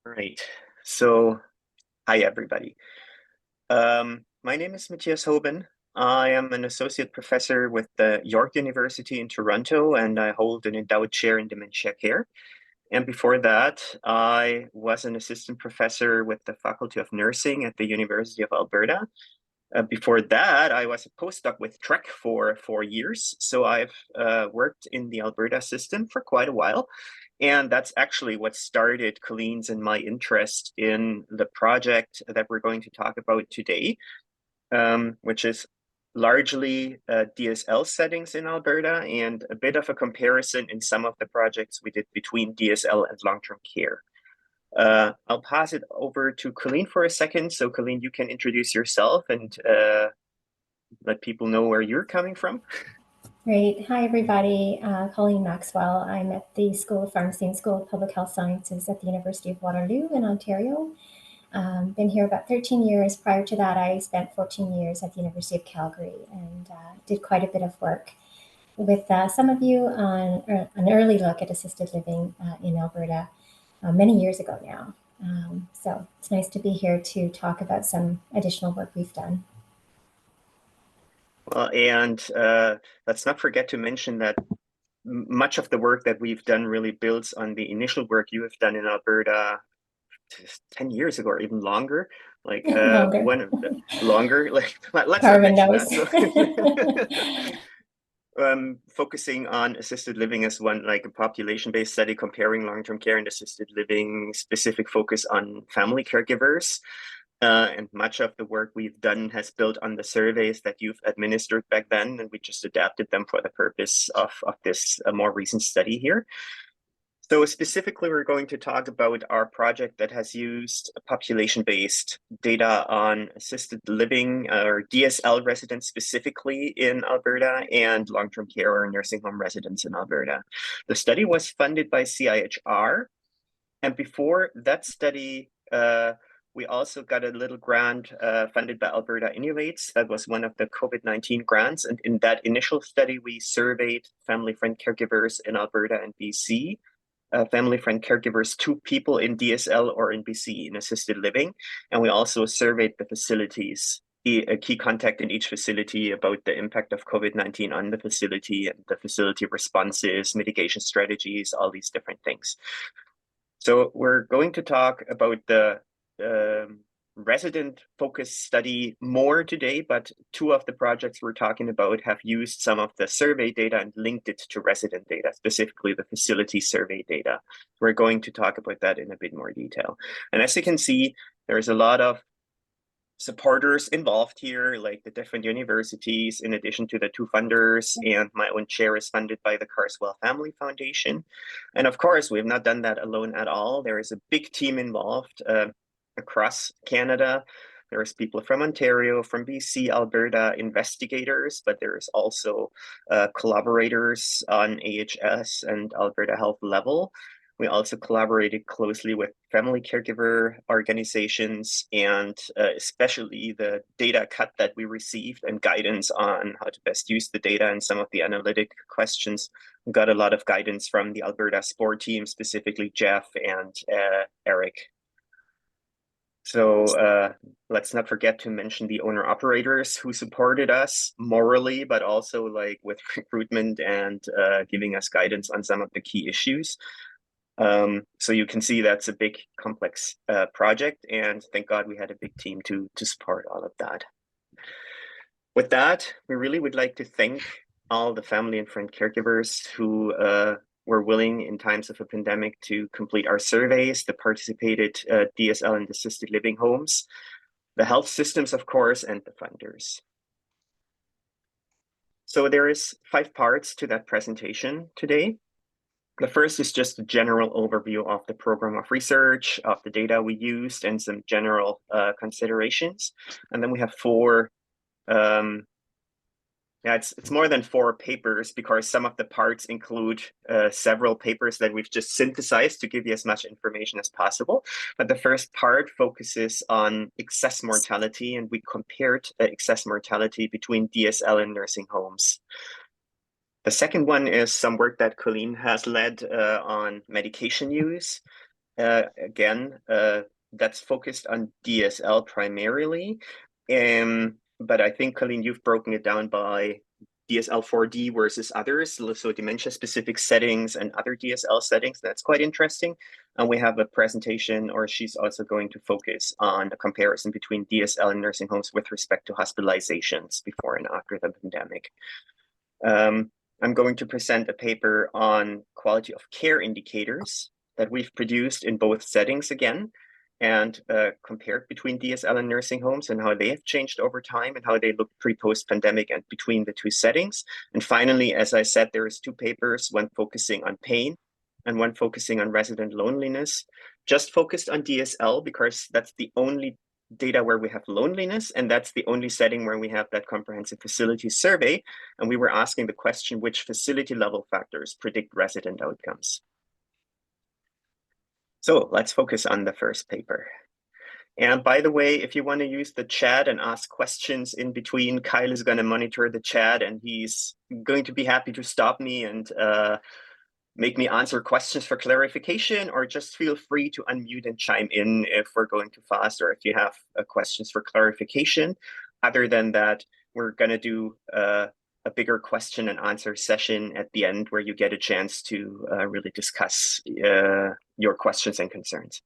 All right. So, hi everybody. My name is Matthias Hoban. I am an associate professor with the York University in Toronto, and I hold an endowed chair in dementia care. And before that, I was an assistant professor with the Faculty of Nursing at the University of Alberta. Before that, I was a postdoc with Trek for 4 years. So I've worked in the Alberta system for quite a while. And that's actually what started Colleen's and my interest in the project that we're going to talk about today, which is largely DSL settings in Alberta and a bit of a comparison in some of the projects we did between DSL and long-term care. I'll pass it over to Colleen for a second. So Colleen, you can introduce yourself and let people know where you're coming from. Great. Hi, everybody. Colleen Maxwell. I'm at the School of Pharmacy and School of Public Health Sciences at the University of Waterloo in Ontario. Been here about 13 years. Prior to that, I spent 14 years at the University of Calgary and did quite a bit of work with some of you on an early look at assisted living in Alberta many years ago now. So it's nice to be here to talk about some additional work we've done. Well, and let's not forget to mention that much of the work that we've done really builds on the initial work you have done in Alberta 10 years ago or even longer. Like Longer. longer, like let's not Carbon mention knows. that. So focusing on assisted living as one, like a population-based study comparing long-term care and assisted living, specific focus on family caregivers. And much of the work we've done has built on the surveys that you've administered back then, and we just adapted them for the purpose of this more recent study here. So specifically, we're going to talk about our project that has used population-based data on assisted living or DSL residents specifically in Alberta and long-term care or nursing home residents in Alberta. The study was funded by CIHR. And before that study, we also got a little grant funded by Alberta Innovates. That was one of the COVID-19 grants. And in that initial study, we surveyed family-friend caregivers in Alberta and BC. Family-friend caregivers to people in DSL or in BC in assisted living. And we also surveyed the facilities, a key contact in each facility about the impact of COVID-19 on the facility and the facility responses, mitigation strategies, all these different things. So we're going to talk about the resident focus study more today, but two of the projects we're talking about have used some of the survey data and linked it to resident data, specifically the facility survey data. We're going to talk about that in a bit more detail. And as you can see, there's a lot of supporters involved here, like the different universities, in addition to the two funders, and my own chair is funded by the Carswell Family Foundation. And of course, we have not done that alone at all. There is a big team involved across Canada. There's people from Ontario, from BC, Alberta, investigators, but there's also collaborators on AHS and Alberta Health level. We also collaborated closely with family caregiver organizations and especially the data cut that we received and guidance on how to best use the data and some of the analytic questions. We got a lot of guidance from the Alberta Sport team, specifically Jeff and Eric. So let's not forget to mention the owner operators who supported us morally, but also like with recruitment and giving us guidance on some of the key issues. So you can see that's a big complex project, and thank God we had a big team to support all of that. With that, we really would like to thank all the family and friend caregivers who were willing in times of a pandemic to complete our surveys, the participated DSL and assisted living homes, the health systems, of course, and the funders. So there is 5 parts to that presentation today. The first is just a general overview of the program of research, of the data we used, and some general considerations. And then we have 4 it's more than 4 papers because some of the parts include several papers that we've just synthesized to give you as much information as possible. But the first part focuses on excess mortality, and we compared excess mortality between DSL and nursing homes. The second one is some work that Colleen has led on medication use. again, that's focused on DSL primarily. But I think, Colleen, you've broken it down by DSL-4D versus others, so dementia-specific settings and other DSL settings. That's quite interesting. And we have a presentation, or she's also going to focus on a comparison between DSL and nursing homes with respect to hospitalizations before and after the pandemic. I'm going to present a paper on quality of care indicators that we've produced in both settings again, and compared between DSL and nursing homes and how they have changed over time and how they look pre-post pandemic and between the two settings. And finally, as I said, there's two papers, one focusing on pain and one focusing on resident loneliness, just focused on DSL because that's the only data where we have loneliness, and that's the only setting where we have that comprehensive facility survey. And we were asking the question, which facility level factors predict resident outcomes? So let's focus on the first paper. And by the way, if you want to use the chat and ask questions in between, Kyle is going to monitor the chat, and he's going to be happy to stop me and make me answer questions for clarification, or just feel free to unmute and chime in if we're going too fast or if you have questions for clarification. Other than that, we're going to do a bigger question and answer session at the end where you get a chance to really discuss your questions and concerns.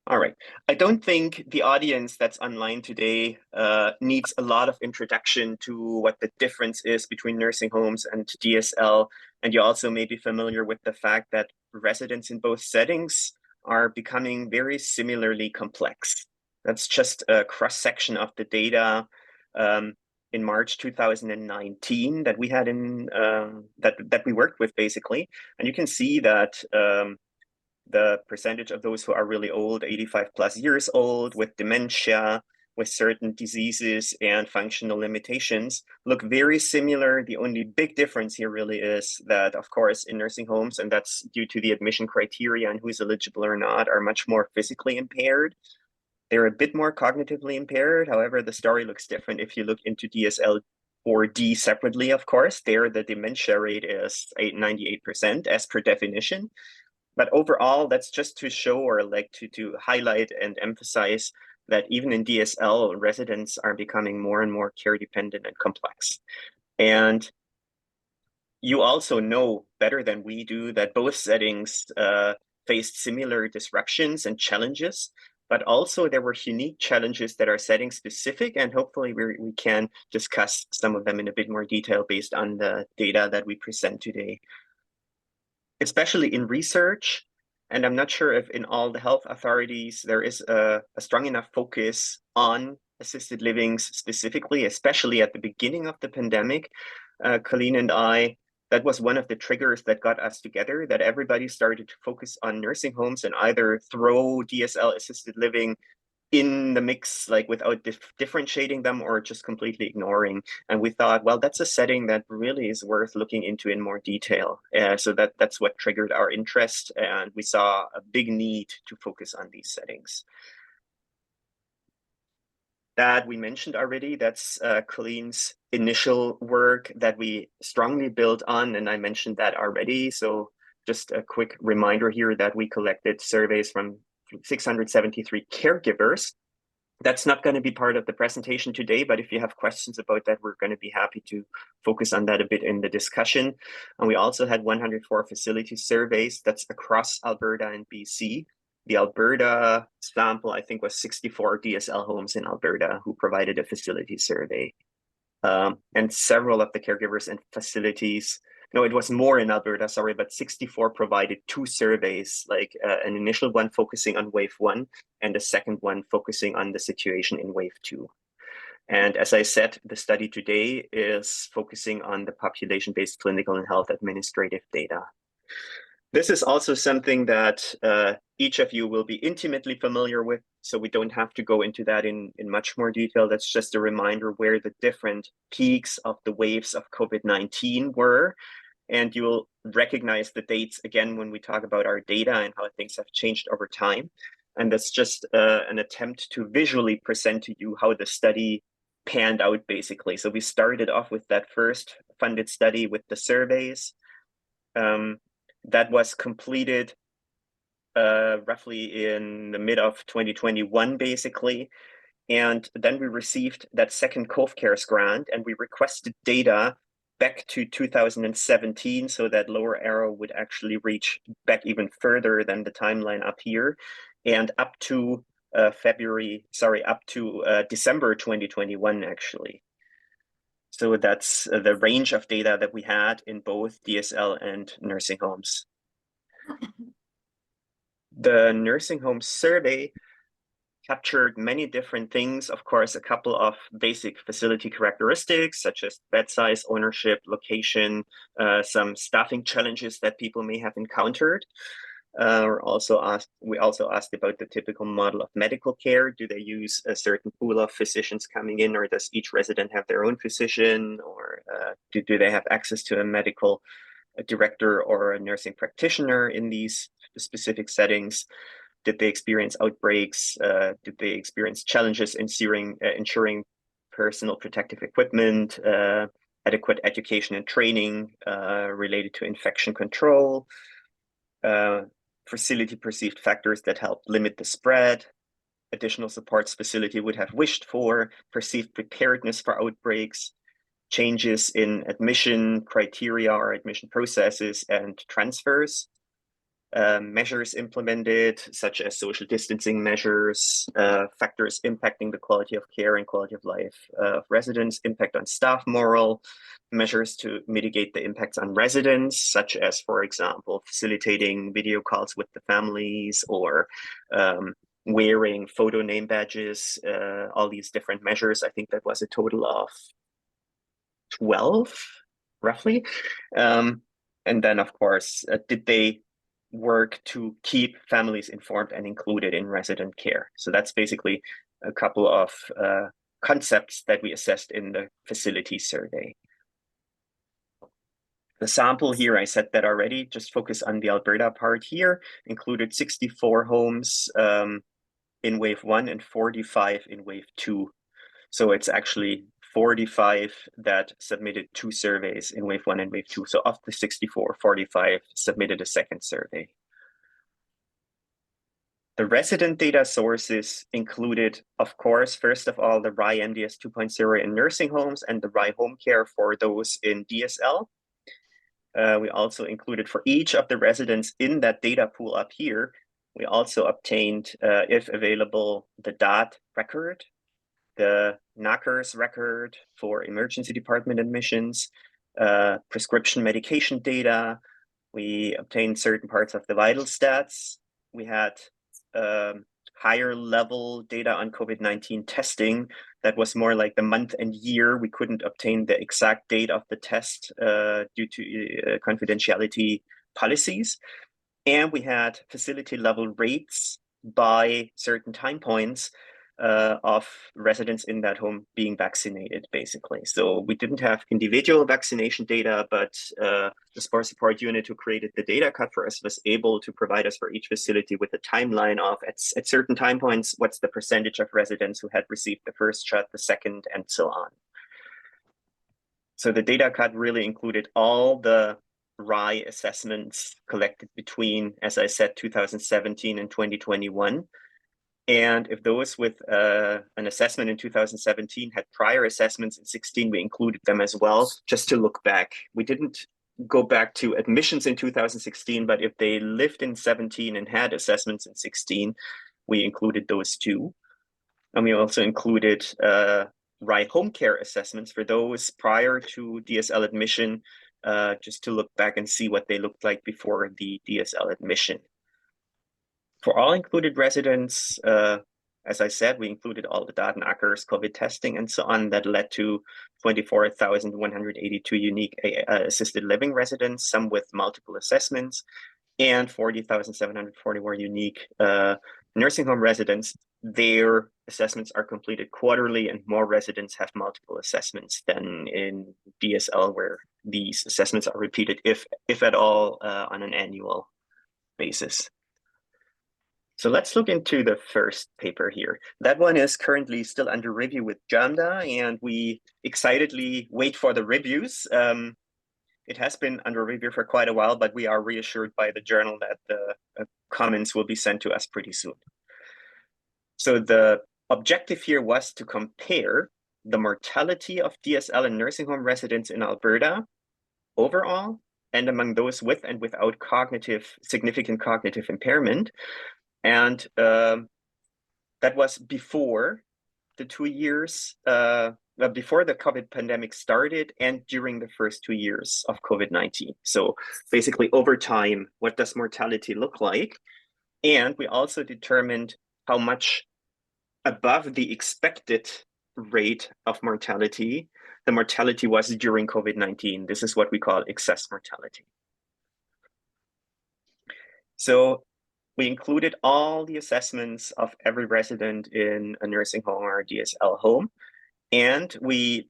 All right. I don't think the audience that's online today needs a lot of introduction to what the difference is between nursing homes and DSL. And you also may be familiar with the fact that residents in both settings are becoming very similarly complex. That's just a cross-section of the data in March 2019 that we had in that we worked with basically. And you can see that the percentage of those who are really old, 85 plus years old, with dementia, with certain diseases and functional limitations, look very similar. The only big difference here really is that, of course, in nursing homes, and that's due to the admission criteria and who's eligible or not, are much more physically impaired. They're a bit more cognitively impaired. However, the story looks different if you look into DSL or D separately, of course. There, the dementia rate is 98% as per definition. But overall, that's just to show or like to highlight and emphasize that even in DSL, residents are becoming more and more care dependent and complex. And you also know better than we do that both settings faced similar disruptions and challenges, but also there were unique challenges that are setting specific, and hopefully we can discuss some of them in a bit more detail based on the data that we present today. Especially in research, and I'm not sure if in all the health authorities there is a strong enough focus on assisted livings specifically, especially at the beginning of the pandemic. Colleen and I, that was one of the triggers that got us together, that everybody started to focus on nursing homes and either throw DSL assisted living in the mix, like without differentiating them or just completely ignoring. And we thought, well, that's a setting that really is worth looking into in more detail. So that's what triggered our interest. And we saw a big need to focus on these settings. That we mentioned already, that's Colleen's initial work that we strongly built on. And I mentioned that already. So just a quick reminder here that we collected surveys from 673 caregivers. That's not going to be part of the presentation today, but if you have questions about that, we're going to be happy to focus on that a bit in the discussion. And we also had 104 facility surveys. That's across Alberta and BC. The Alberta sample, I think, was 64 DSL homes in Alberta who provided a facility survey. And several of the caregivers and facilities, no, it was more in Alberta, sorry, but 64 provided two surveys, like an initial one focusing on wave 1 and a second one focusing on the situation in wave 2. And as I said, the study today is focusing on the population-based clinical and health administrative data. This is also something that each of you will be intimately familiar with, so we don't have to go into that in much more detail. That's just a reminder where the different peaks of the waves of COVID-19 were. And you'll recognize the dates again when we talk about our data and how things have changed over time. And that's just an attempt to visually present to you how the study panned out, basically. So we started off with that first funded study with the surveys. That was completed roughly in the mid of 2021, basically. And then we received that second COVCARES grant, and we requested data back to 2017, so that lower arrow would actually reach back even further than the timeline up here, and up to December 2021, actually. So that's the range of data that we had in both DSL and nursing homes. The nursing home survey captured many different things. Of course, a couple of basic facility characteristics, such as bed size, ownership, location, some staffing challenges that people may have encountered. We also asked about the typical model of medical care. Do they use a certain pool of physicians coming in, or does each resident have their own physician, or do they have access to a medical director or a nursing practitioner in these specific settings? Did they experience outbreaks? Did they experience challenges in ensuring personal protective equipment, adequate education and training related to infection control, facility perceived factors that help limit the spread, additional supports facility would have wished for, perceived preparedness for outbreaks, changes in admission criteria or admission processes and transfers, measures implemented, such as social distancing measures, factors impacting the quality of care and quality of life of residents, impact on staff morale, measures to mitigate the impacts on residents, such as, for example, facilitating video calls with the families or wearing photo name badges, all these different measures. I think that was a total of 12, roughly. And then, of course, did they work to keep families informed and included in resident care? So that's basically a couple of concepts that we assessed in the facility survey. The sample here, I said that already, just focus on the Alberta part here, included 64 homes in wave 1 and 45 in wave 2. So it's actually 45 that submitted 2 surveys in wave 1 and wave 2. So of the 64, 45 submitted a second survey. The resident data sources included, of course, first of all, the RAI MDS 2.0 in nursing homes and the RAI home care for those in DSL. We also included for each of the residents in that data pool up here, we also obtained, if available, the DAT record, the COVCARES record for emergency department admissions, prescription medication data. We obtained certain parts of the vital stats. We had higher level data on COVID-19 testing that was more like the month and year. We couldn't obtain the exact date of the test due to confidentiality policies. And we had facility level rates by certain time points of residents in that home being vaccinated, basically. So we didn't have individual vaccination data, but the SPAR support unit who created the data cut for us was able to provide us for each facility with a timeline of, at certain time points, what's the percentage of residents who had received the first shot, the second, and so on. So the data cut really included all the RAI assessments collected between, as I said, 2017 and 2021. And if those with an assessment in 2017 had prior assessments in 16, we included them as well, just to look back. We didn't go back to admissions in 2016, but if they lived in 17 and had assessments in 16, we included those too. And we also included RAI home care assessments for those prior to DSL admission, just to look back and see what they looked like before the DSL admission. For all included residents, as I said, we included all the data and COVCARES COVID testing and so on that led to 24,182 unique assisted living residents, some with multiple assessments, and 40,741 unique nursing home residents. Their assessments are completed quarterly, and more residents have multiple assessments than in DSL, where these assessments are repeated, if at all, on an annual basis. So let's look into the first paper here. That one is currently still under review with JAMDA, and we excitedly wait for the reviews. it has been under review for quite a while, but we are reassured by the journal that the comments will be sent to us pretty soon. So the objective here was to compare the mortality of DSL and nursing home residents in Alberta overall, and among those with and without significant cognitive impairment. And that was before the 2 years, before the COVID pandemic started and during the first 2 years of COVID-19. So basically over time, what does mortality look like? And we also determined how much above the expected rate of mortality the mortality was during COVID-19. This is what we call excess mortality. So we included all the assessments of every resident in a nursing home or a DSL home, and we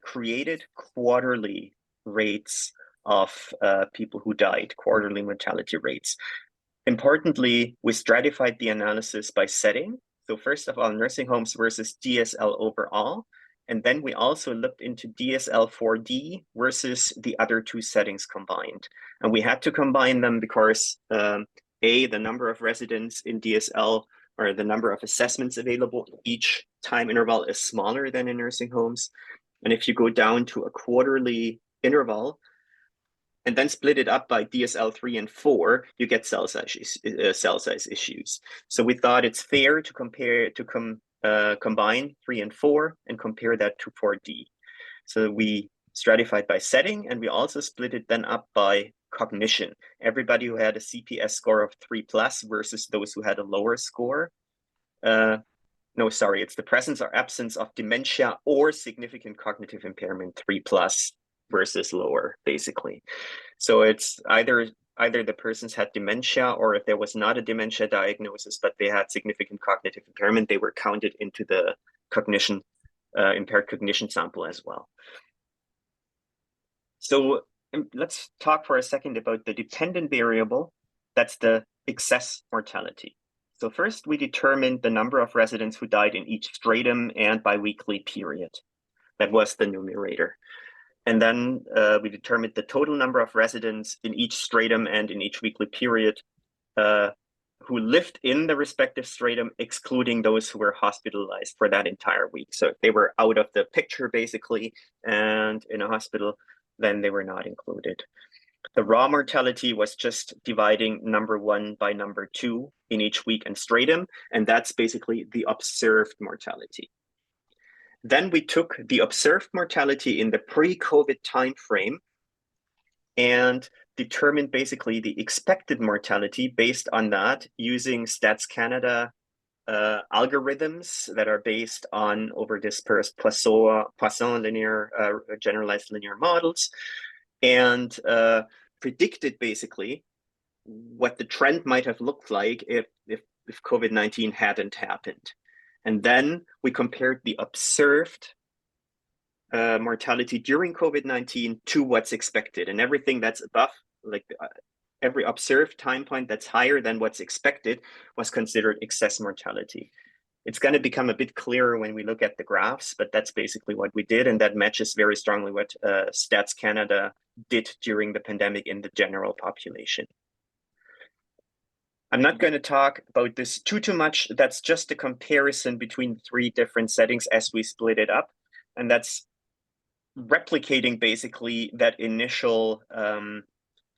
created quarterly rates of people who died, quarterly mortality rates. Importantly, we stratified the analysis by setting. So first of all, nursing homes versus DSL overall. And then we also looked into DSL 4D versus the other two settings combined. And we had to combine them because the number of residents in DSL or the number of assessments available each time interval is smaller than in nursing homes. And if you go down to a quarterly interval, and then split it up by DSL 3 and 4, you get cell size issues. So we thought it's fair to combine 3 and 4 and compare that to 4D. So we stratified by setting, and we also split it then up by cognition. Everybody who had a CPS score of 3+ versus those who had a lower score. It's the presence or absence of dementia or significant cognitive impairment, 3+ versus lower, basically. So it's either the persons had dementia, or if there was not a dementia diagnosis, but they had significant cognitive impairment, they were counted into the cognition, impaired cognition sample as well. So let's talk for a second about the dependent variable. That's the excess mortality. So first, we determined the number of residents who died in each stratum and biweekly period. That was the numerator. And then we determined the total number of residents in each stratum and in each weekly period who lived in the respective stratum, excluding those who were hospitalized for that entire week. So if they were out of the picture, basically, and in a hospital, then they were not included. The raw mortality was just dividing number 1 by number 2 in each week and stratum, and that's basically the observed mortality. Then we took the observed mortality in the pre-COVID timeframe and determined basically the expected mortality based on that using Stats Canada algorithms that are based on over-dispersed Poisson linear, generalized linear models, and predicted basically what the trend might have looked like if COVID-19 hadn't happened. And then we compared the observed mortality during COVID-19 to what's expected. And everything that's above, like every observed time point that's higher than what's expected, was considered excess mortality. It's going to become a bit clearer when we look at the graphs, but that's basically what we did. And that matches very strongly what Stats Canada did during the pandemic in the general population. I'm not going to talk about this too much. That's just a comparison between 3 different settings as we split it up. And that's replicating basically that initial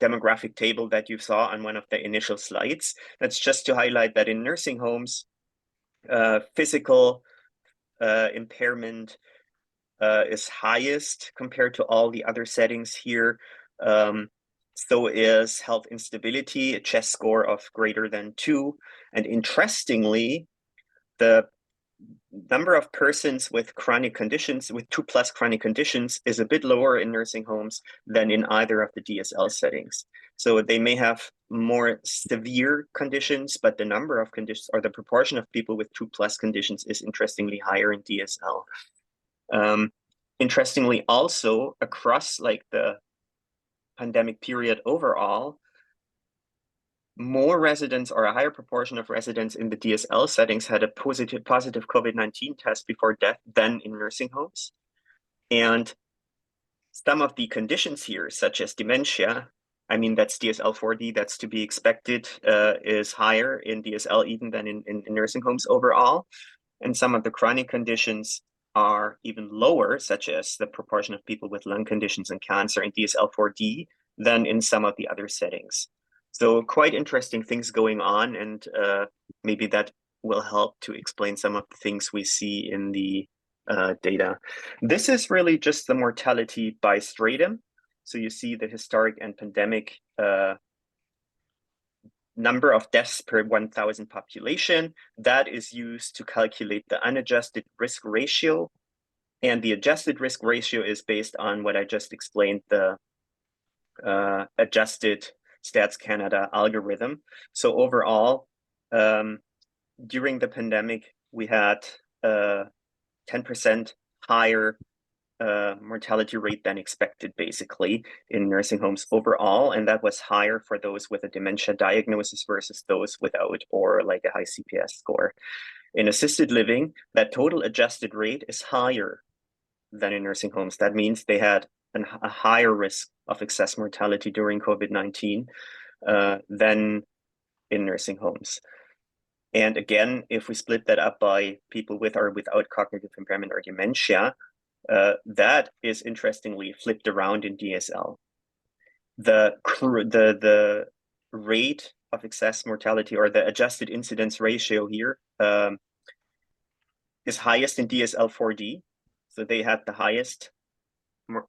demographic table that you saw on one of the initial slides. That's just to highlight that in nursing homes, physical impairment is highest compared to all the other settings here. So is health instability, a CHESS score of greater than 2. And interestingly, the number of persons with chronic conditions, with 2+ chronic conditions, is a bit lower in nursing homes than in either of the DSL settings. So they may have more severe conditions, but the number of conditions or the proportion of people with 2+ conditions is interestingly higher in DSL. Interestingly, also across like the pandemic period overall, more residents or a higher proportion of residents in the DSL settings had a positive COVID-19 test before death than in nursing homes. And Some of the conditions here, such as dementia, I mean, that's DSL-4D, that's to be expected, is higher in DSL even than in nursing homes overall. And some of the chronic conditions are even lower, such as the proportion of people with lung conditions and cancer in DSL-4D than in some of the other settings. So quite interesting things going on, and maybe that will help to explain some of the things we see in the data. This is really just the mortality by stratum. So you see the historic and pandemic number of deaths per 1,000 population. That is used to calculate the unadjusted risk ratio. And the adjusted risk ratio is based on what I just explained, the adjusted Stats Canada algorithm. So overall, during the pandemic, we had 10% higher mortality rate than expected, basically, in nursing homes overall. And that was higher for those with a dementia diagnosis versus those without, or like a high CPS score. In assisted living, that total adjusted rate is higher than in nursing homes. That means they had a higher risk of excess mortality during COVID-19 than in nursing homes. And again, if we split that up by people with or without cognitive impairment or dementia, that is interestingly flipped around in DSL. The rate of excess mortality, or the adjusted incidence ratio here, is highest in DSL-4D. So they had the highest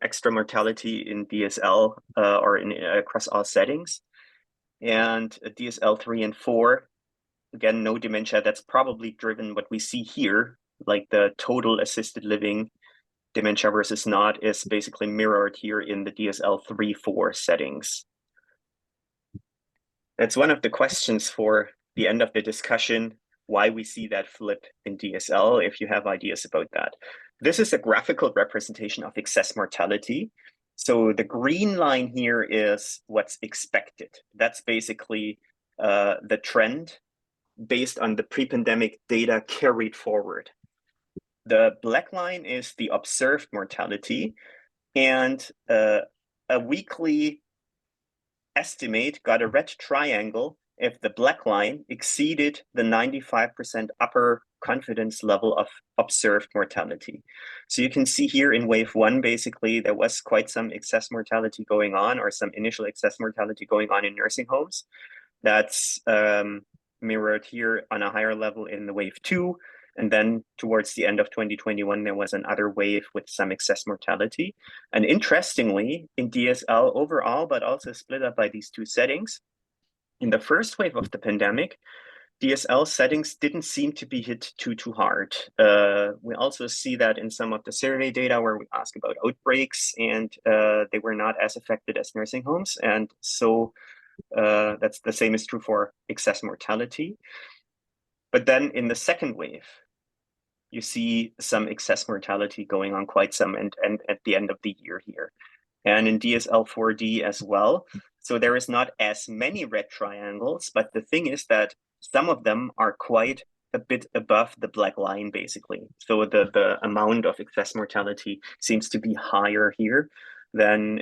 extra mortality in DSL or across all settings. And DSL-3 and 4, again, no dementia. That's probably driven what we see here, like the total assisted living dementia versus not, is basically mirrored here in the DSL-3-4 settings. That's one of the questions for the end of the discussion, why we see that flip in DSL, if you have ideas about that. This is a graphical representation of excess mortality. So the green line here is what's expected. That's basically the trend based on the pre-pandemic data carried forward. The black line is the observed mortality, and a weekly estimate got a red triangle if the black line exceeded the 95% upper confidence level of observed mortality. So you can see here in wave 1, basically, there was quite some excess mortality going on, or some initial excess mortality going on in nursing homes. That's mirrored here on a higher level in the wave 2. And then towards the end of 2021, there was another wave with some excess mortality. And interestingly, in DSL overall, but also split up by these two settings, in the first wave of the pandemic, DSL settings didn't seem to be hit too hard. We also see that in some of the survey data where we ask about outbreaks, and they were not as affected as nursing homes. And so that's the same is true for excess mortality. But then in the second wave, you see some excess mortality going on quite some, and at the end of the year here. And in DSL-4D as well. So there is not as many red triangles, but the thing is that some of them are quite a bit above the black line, basically. So the amount of excess mortality seems to be higher here than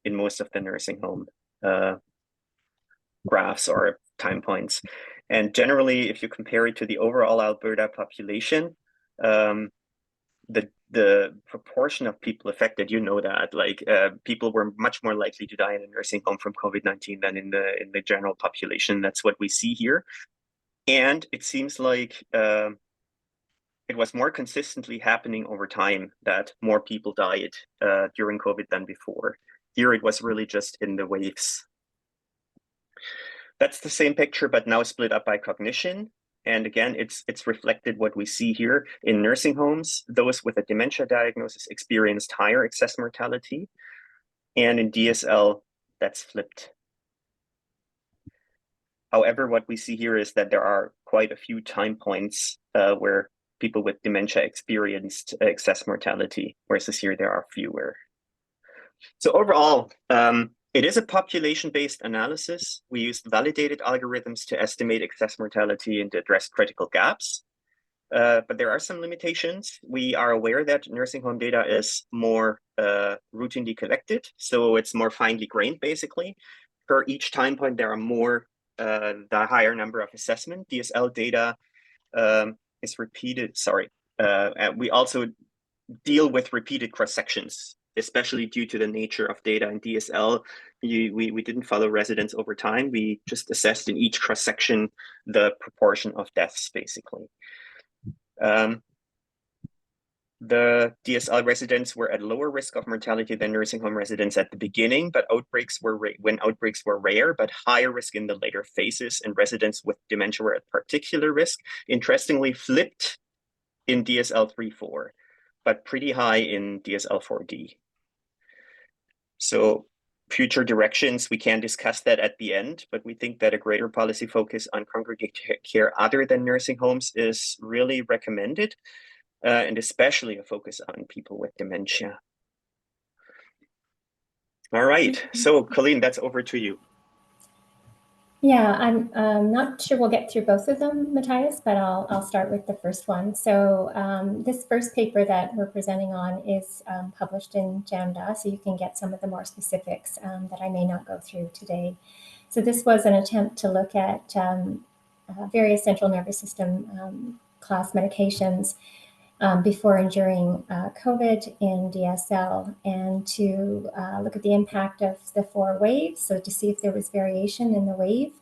in most of the nursing home graphs or time points. And generally, if you compare it to the overall Alberta population, the proportion of people affected, you know that, like people were much more likely to die in a nursing home from COVID-19 than in the general population. That's what we see here. And it seems like it was more consistently happening over time, that more people died during COVID than before. Here it was really just in the waves. That's the same picture, but now split up by cognition. And again, it's reflected what we see here in nursing homes. Those with a dementia diagnosis experienced higher excess mortality. And in DSL, that's flipped. However, what we see here is that there are quite a few time points where people with dementia experienced excess mortality, whereas here there are fewer. So overall, it is a population-based analysis. We used validated algorithms to estimate excess mortality and to address critical gaps. but there are some limitations. We are aware that nursing home data is more routinely collected, so it's more finely grained, basically. Per each time point, there are more, the higher number of assessment. DSL data is repeated, sorry. We also deal with repeated cross-sections, especially due to the nature of data in DSL. We didn't follow residents over time. We just assessed in each cross-section the proportion of deaths, basically. The DSL residents were at lower risk of mortality than nursing home residents at the beginning, but when outbreaks were rare, but higher risk in the later phases, and residents with dementia were at particular risk. Interestingly, flipped in DSL 3-4, but pretty high in DSL 4D. So future directions, we can discuss that at the end, but we think that a greater policy focus on congregate care other than nursing homes is really recommended, and especially a focus on people with dementia. All right, so Colleen, that's over to you. Yeah, I'm not sure we'll get through both of them, Matthias, but I'll start with the first one. So this first paper that we're presenting on is published in JAMDA, so you can get some of the more specifics that I may not go through today. So this was an attempt to look at various central nervous system class medications before and during COVID in DSL, and to look at the impact of the 4 waves, so to see if there was variation in the wave,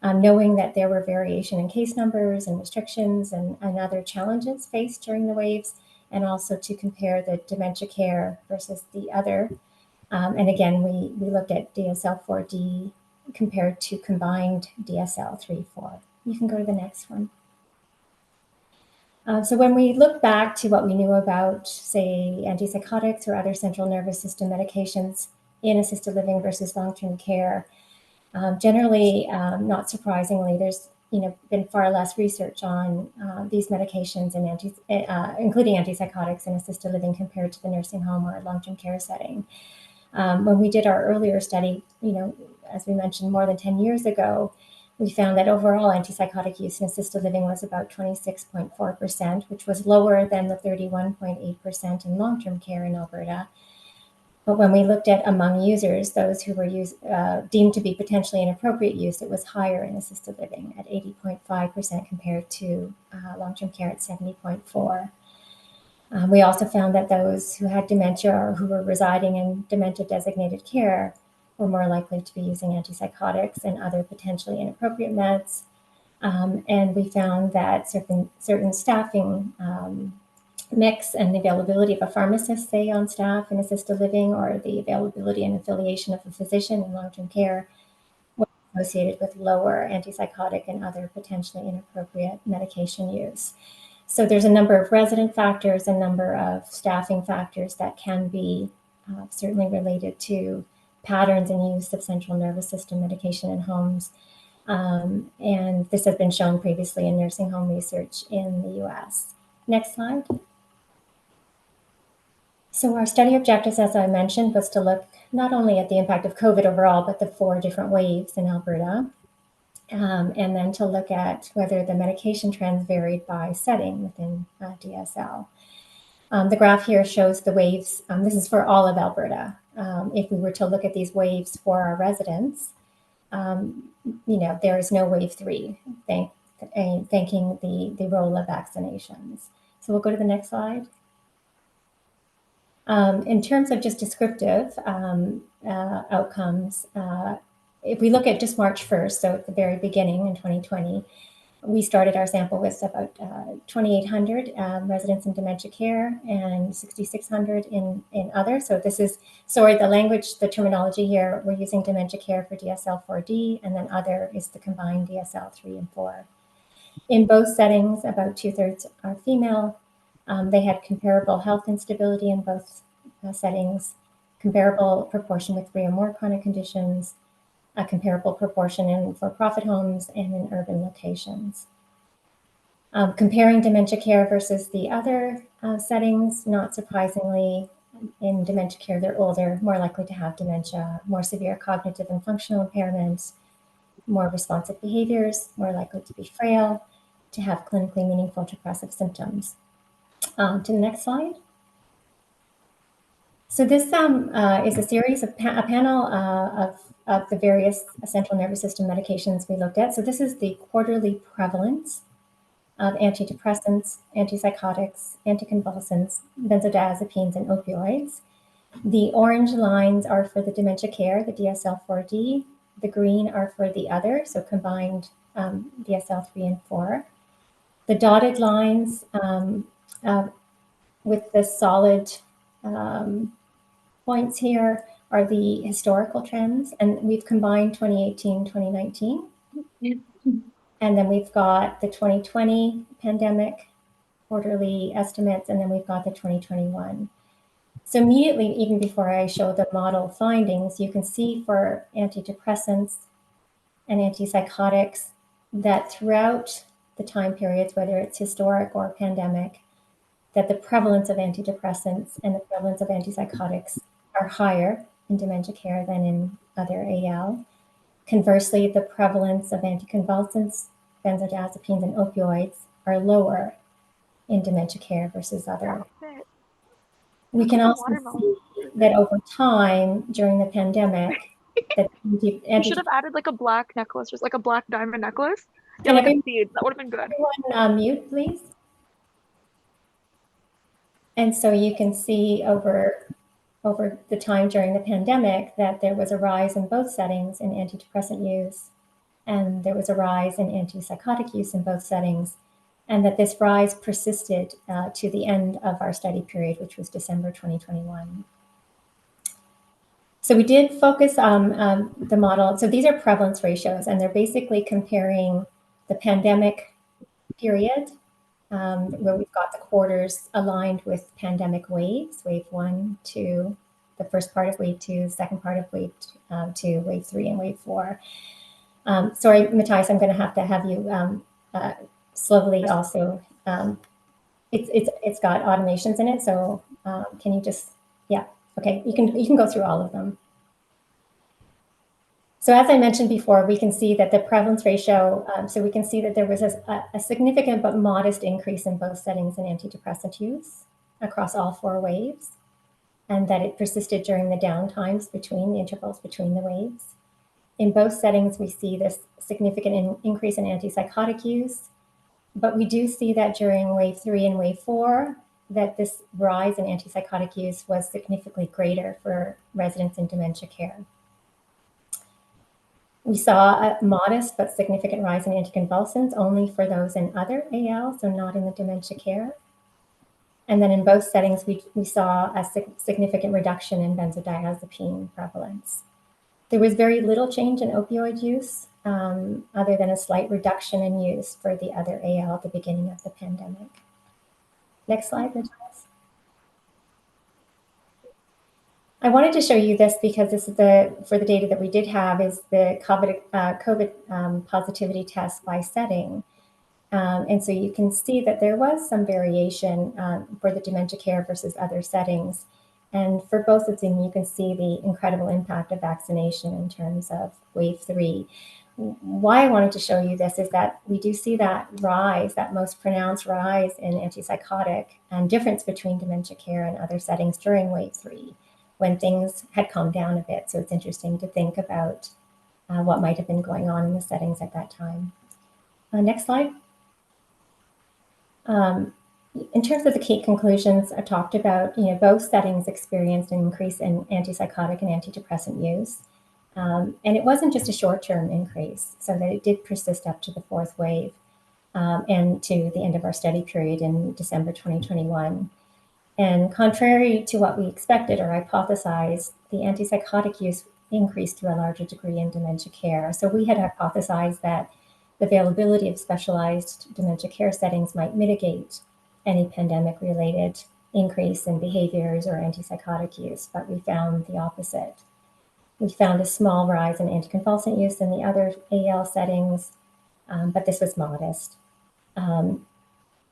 knowing that there were variation in case numbers and restrictions and other challenges faced during the waves, and also to compare the dementia care versus the other. And again, we looked at DSL-4D compared to combined DSL-3-4. You can go to the next one. So when we look back to what we knew about, say, antipsychotics or other central nervous system medications in assisted living versus long-term care, generally, not surprisingly, there's been far less research on these medications and including antipsychotics in assisted living compared to the nursing home or long-term care setting. When we did our earlier study, as we mentioned, more than 10 years ago, we found that overall antipsychotic use in assisted living was about 26.4%, which was lower than the 31.8% in long-term care in Alberta. But when we looked at among users, those who were deemed to be potentially inappropriate use, it was higher in assisted living at 80.5% compared to long-term care at 70.4%. We also found that those who had dementia or who were residing in dementia-designated care were more likely to be using antipsychotics and other potentially inappropriate meds. And we found that certain staffing mix and the availability of a pharmacist, say, on staff in assisted living, or the availability and affiliation of a physician in long-term care was associated with lower antipsychotic and other potentially inappropriate medication use. So there's a number of resident factors, a number of staffing factors that can be certainly related to patterns and use of central nervous system medication in homes. And this has been shown previously in nursing home research in the US. Next slide. So our study objectives, as I mentioned, was to look not only at the impact of COVID overall, but the 4 different waves in Alberta, and then to look at whether the medication trends varied by setting within DSL. The graph here shows the waves. This is for all of Alberta. If we were to look at these waves for our residents, there is no wave 3, thanking the role of vaccinations. So we'll go to the next slide. In terms of just descriptive outcomes, if we look at just March 1st, so at the very beginning in 2020, we started our sample with about 2,800 residents in dementia care and 6,600 in other. So this is, sorry, the terminology here, we're using dementia care for DSL-4D, and then other is the combined DSL-3 and 4. In both settings, about 2/3 are female. They had comparable health instability in both settings, comparable proportion with 3 or more chronic conditions, a comparable proportion in for-profit homes and in urban locations. Comparing dementia care versus the other settings, not surprisingly, in dementia care, they're older, more likely to have dementia, more severe cognitive and functional impairments, more responsive behaviors, more likely to be frail, to have clinically meaningful depressive symptoms. To the next slide. So this is a series of a panel of the various central nervous system medications we looked at. So this is the quarterly prevalence of antidepressants, antipsychotics, anticonvulsants, benzodiazepines, and opioids. The orange lines are for the dementia care, the DSL-4D. The green are for the other, so combined DSL-3 and 4. The dotted lines with the solid points here are the historical trends, and we've combined 2018, 2019. And then we've got the 2020 pandemic quarterly estimates, and then we've got the 2021. So immediately, even before I show the model findings, you can see for antidepressants and antipsychotics that throughout the time periods, whether it's historic or pandemic, that the prevalence of antidepressants and the prevalence of antipsychotics are higher in dementia care than in other AL. Conversely, the prevalence of anticonvulsants, benzodiazepines, and opioids are lower in dementia care versus other. We can also see that over time during the pandemic, that you should have added like a black necklace, just like a black diamond necklace. Yeah, like a bead. That would have been good. Everyone mute, please. And so you can see over the time during the pandemic that there was a rise in both settings in antidepressant use, and there was a rise in antipsychotic use in both settings, and that this rise persisted to the end of our study period, which was December 2021. So we did focus on the model. So these are prevalence ratios, and they're basically comparing the pandemic period, where we've got the quarters aligned with pandemic waves, wave 1, 2, the first part of wave 2, second part of wave 2, wave 3, and wave 4. Sorry, Matthias, I'm going to have you slowly also. It's got automations in it, so can you just, yeah, okay, you can go through all of them. So as I mentioned before, we can see that the prevalence ratio, so we can see that there was a significant but modest increase in both settings in antidepressant use across all 4 waves, and that it persisted during the downtimes between the intervals between the waves. In both settings, we see this significant increase in antipsychotic use, but we do see that during wave 3 and wave 4, that this rise in antipsychotic use was significantly greater for residents in dementia care. We saw a modest but significant rise in anticonvulsants only for those in other AL, so not in the dementia care. And then in both settings, we saw a significant reduction in benzodiazepine prevalence. There was very little change in opioid use, other than a slight reduction in use for the other AL at the beginning of the pandemic. Next slide, Matthias. I wanted to show you this because this is for the data that we did have is the COVID positivity test by setting. And so you can see that there was some variation for the dementia care versus other settings. And for both of them, you can see the incredible impact of vaccination in terms of wave 3. Why I wanted to show you this is that we do see that rise, that most pronounced rise in antipsychotic and difference between dementia care and other settings during wave 3, when things had calmed down a bit. So it's interesting to think about what might have been going on in the settings at that time. Next slide. In terms of the key conclusions, I talked about, both settings experienced an increase in antipsychotic and antidepressant use. And it wasn't just a short-term increase, so that it did persist up to the 4th wave and to the end of our study period in December 2021. And contrary to what we expected or hypothesized, the antipsychotic use increased to a larger degree in dementia care. So we had hypothesized that the availability of specialized dementia care settings might mitigate any pandemic-related increase in behaviors or antipsychotic use, but we found the opposite. We found a small rise in anticonvulsant use in the other AL settings, but this was modest.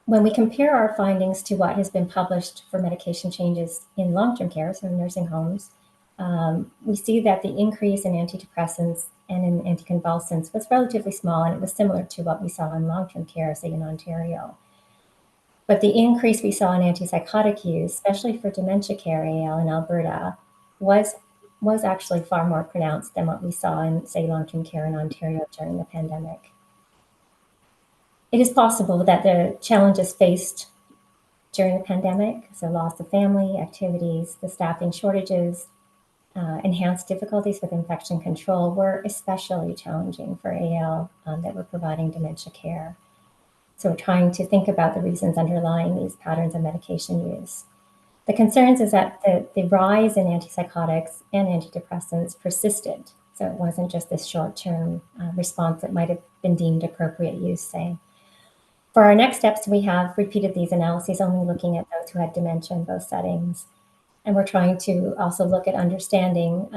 When we compare our findings to what has been published for medication changes in long-term care, so nursing homes, we see that the increase in antidepressants and in anticonvulsants was relatively small, and it was similar to what we saw in long-term care, say in Ontario. But the increase we saw in antipsychotic use, especially for dementia care AL in Alberta, was actually far more pronounced than what we saw in, say, long-term care in Ontario during the pandemic. It is possible that the challenges faced during the pandemic, so loss of family, activities, the staffing shortages, enhanced difficulties with infection control were especially challenging for AL that were providing dementia care. So we're trying to think about the reasons underlying these patterns of medication use. The concerns is that the rise in antipsychotics and antidepressants persisted. So it wasn't just this short-term response that might have been deemed appropriate use, say. For our next steps, we have repeated these analyses, only looking at those who had dementia in both settings. And we're trying to also look at understanding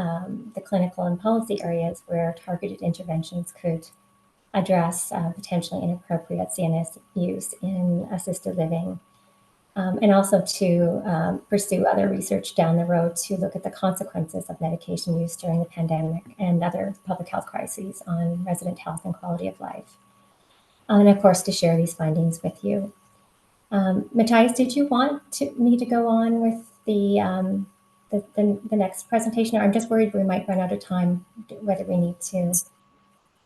the clinical and policy areas where targeted interventions could address potentially inappropriate CNS use in assisted living, and also to pursue other research down the road to look at the consequences of medication use during the pandemic and other public health crises on resident health and quality of life. And of course, to share these findings with you. Matthias, did you want me to go on with the next presentation? I'm just worried we might run out of time, whether we need to.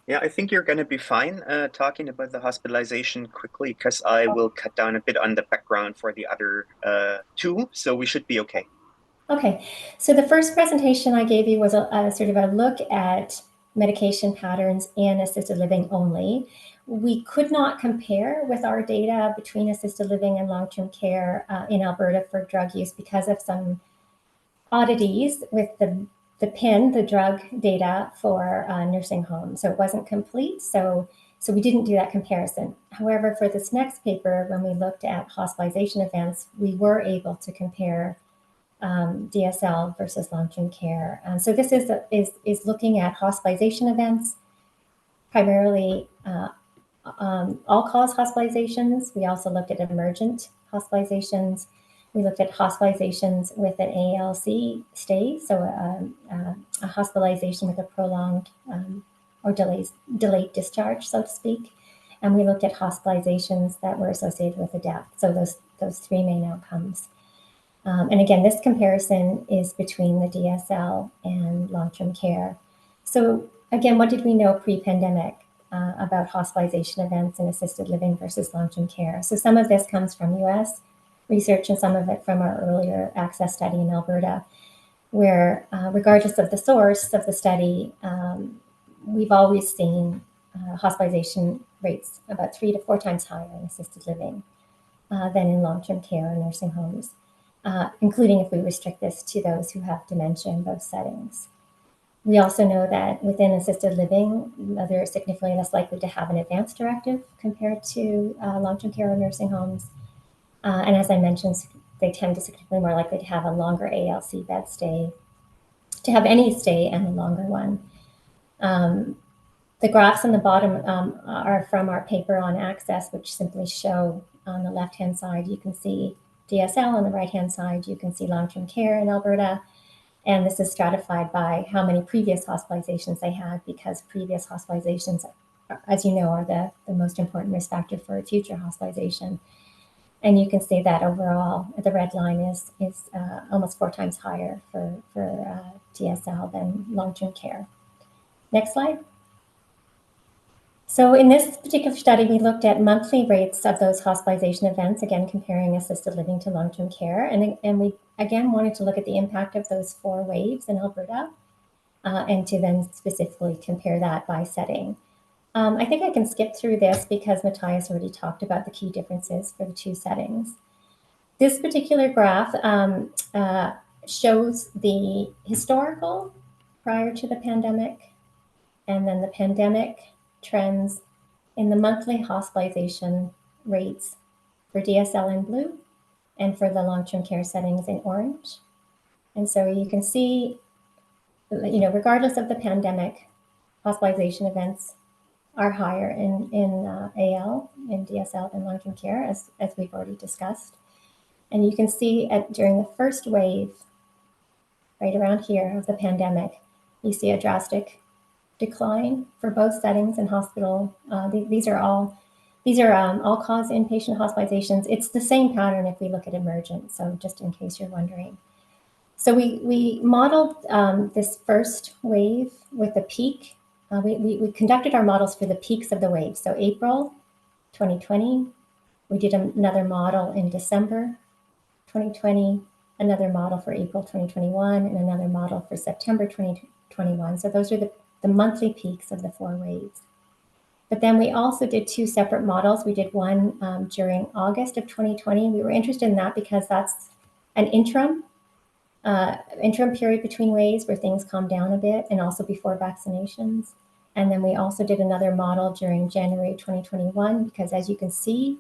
Yeah, I think you're going to be fine talking about the hospitalization quickly, because I will cut down a bit on the background for the other two, so we should be okay. Okay, so the first presentation I gave you was a sort of a look at medication patterns in assisted living only. We could not compare with our data between assisted living and long-term care in Alberta for drug use because of some oddities with the PIN, the drug data for nursing homes. So it wasn't complete, so we didn't do that comparison. However, for this next paper, when we looked at hospitalization events, we were able to compare DSL versus long-term care. So this is looking at hospitalization events, primarily all-cause hospitalizations. We also looked at emergent hospitalizations. We looked at hospitalizations with an ALC stay, so a hospitalization with a prolonged or delayed discharge, so to speak. And we looked at hospitalizations that were associated with a death. So those three main outcomes. And again, this comparison is between the DSL and long-term care. So again, what did we know pre-pandemic about hospitalization events in assisted living versus long-term care? So some of this comes from US research and some of it from our earlier access study in Alberta, where regardless of the source of the study, we've always seen hospitalization rates about 3 to 4 times higher in assisted living than in long-term care or nursing homes. Including if we restrict this to those who have dementia in both settings. We also know that within assisted living, they're significantly less likely to have an advance directive compared to long-term care or nursing homes. And as I mentioned, they tend to significantly more likely to have a longer ALC bed stay, to have any stay and a longer one. The graphs on the bottom are from our paper on access, which simply show on the left-hand side, you can see DSL. On the right-hand side, you can see long-term care in Alberta. And this is stratified by how many previous hospitalizations they had, because previous hospitalizations, as you know, are the most important risk factor for future hospitalization. And you can see that overall, the red line is almost 4 times higher for DSL than long-term care. Next slide. So in this particular study, we looked at monthly rates of those hospitalization events, again, comparing assisted living to long-term care. And we, again, wanted to look at the impact of those 4 waves in Alberta and to then specifically compare that by setting. I think I can skip through this because Matthias already talked about the key differences for the 2 settings. This particular graph shows the historical prior to the pandemic, and then the pandemic trends in the monthly hospitalization rates for DSL in blue and for the long-term care settings in orange. And so you can see, regardless of the pandemic, hospitalization events are higher in AL, in DSL than long-term care, as we've already discussed. And you can see during the first wave, right around here of the pandemic, you see a drastic decline for both settings in hospital. These are all-cause inpatient hospitalizations. It's the same pattern if we look at emergent, so just in case you're wondering. So we modeled this first wave with a peak. We conducted our models for the peaks of the wave. So April 2020, we did another model in December 2020, another model for April 2021, and another model for September 2021. So those are the monthly peaks of the 4 waves. But then we also did 2 separate models. We did one during August of 2020. We were interested in that because that's an interim period between waves where things calm down a bit, and also before vaccinations. And then we also did another model during January 2021, because as you can see,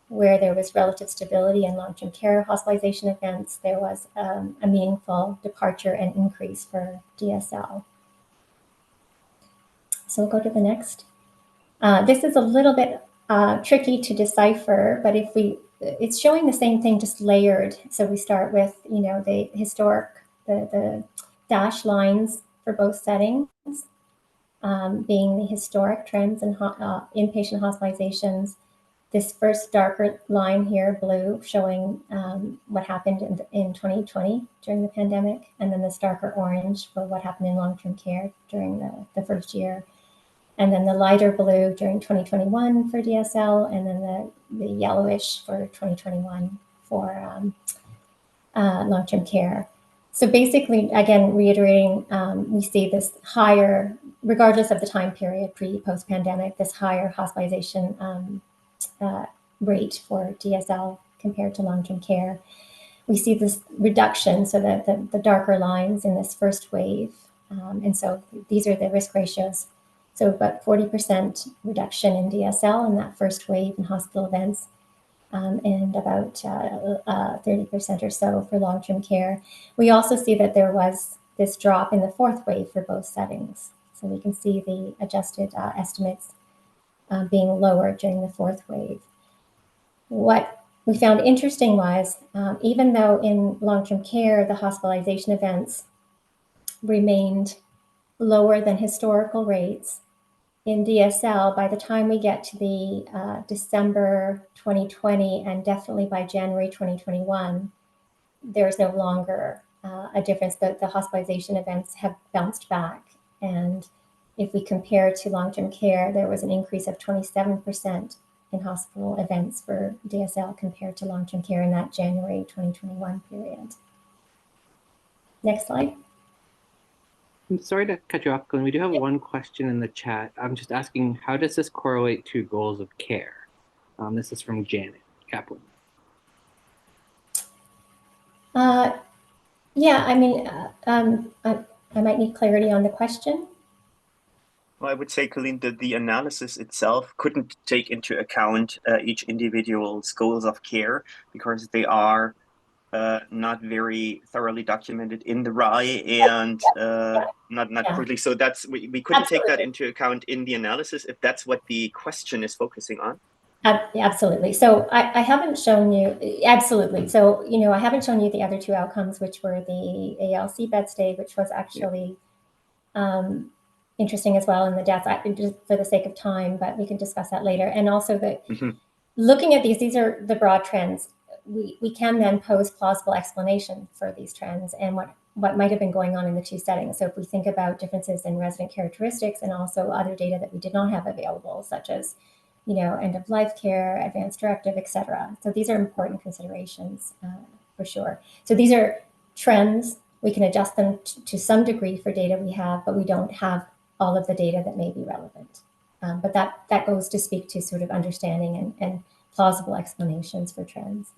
where there was relative stability in long-term care hospitalization events, there was a meaningful departure and increase for DSL. So we'll go to the next. This is a little bit tricky to decipher, but it's showing the same thing, just layered. So we start with, the historic, the dashed lines for both settings, being the historic trends in inpatient hospitalizations. This first darker line here, blue, showing what happened in 2020 during the pandemic, and then this darker orange for what happened in long-term care during the first year. And then the lighter blue during 2021 for DSL, and then the yellowish for 2021 for long-term care. So basically, again, reiterating, we see this higher, regardless of the time period, post-pandemic, this higher hospitalization rate for DSL compared to long-term care. We see this reduction, so that the darker lines in this first wave. And so these are the risk ratios. So about 40% reduction in DSL in that first wave in hospital events, and about 30% or so for long-term care. We also see that there was this drop in the fourth wave for both settings. So we can see the adjusted estimates being lower during the fourth wave. What we found interesting was, even though in long-term care, the hospitalization events remained lower than historical rates, in DSL, by the time we get to the December 2020 and definitely by January 2021, there's no longer a difference. The hospitalization events have bounced back. And if we compare to long-term care, there was an increase of 27% in hospital events for DSL compared to long-term care in that January 2021 period. Next slide. I'm sorry to cut you off, Glenn. We do have one question in the chat. I'm just asking, how does this correlate to goals of care? This is from Janet Kaplan. Yeah, I mean, I might need clarity on the question. Well, I would say, Colleen, that the analysis itself couldn't take into account each individual's goals of care, because they are not very thoroughly documented in the RAI, and not crudely. So that's we couldn't take that into account in the analysis, if that's what the question is focusing on. Absolutely. So I haven't shown you, absolutely. So, I haven't shown you the other 2 outcomes, which were the ALC bed stay, which was actually interesting as well, in the deaths, just for the sake of time, but we can discuss that later. And also looking at these are the broad trends. We can then pose plausible explanation for these trends and what might have been going on in the 2 settings. So if we think about differences in resident characteristics and also other data that we did not have available, such as, end-of-life care, advanced directive, et cetera. So these are important considerations for sure. So these are trends. We can adjust them to some degree for data we have, but we don't have all of the data that may be relevant. But that goes to speak to sort of understanding and plausible explanations for trends.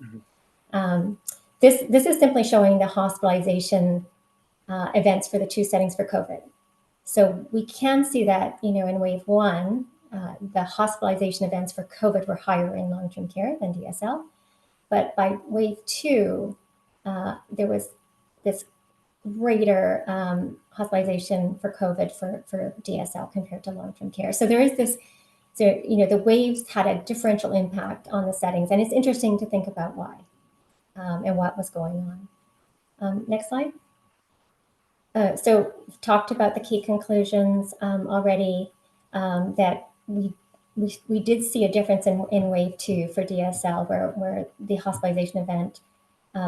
This is simply showing the hospitalization events for the 2 settings for COVID. So we can see that, in wave 1, the hospitalization events for COVID were higher in long-term care than DSL. But by wave 2, there was this greater hospitalization for COVID for DSL compared to long-term care. So there is this, the waves had a differential impact on the settings, and it's interesting to think about why and what was going on. Next slide. So we've talked about the key conclusions already, that we did see a difference in wave 2 for DSL, where the hospitalization event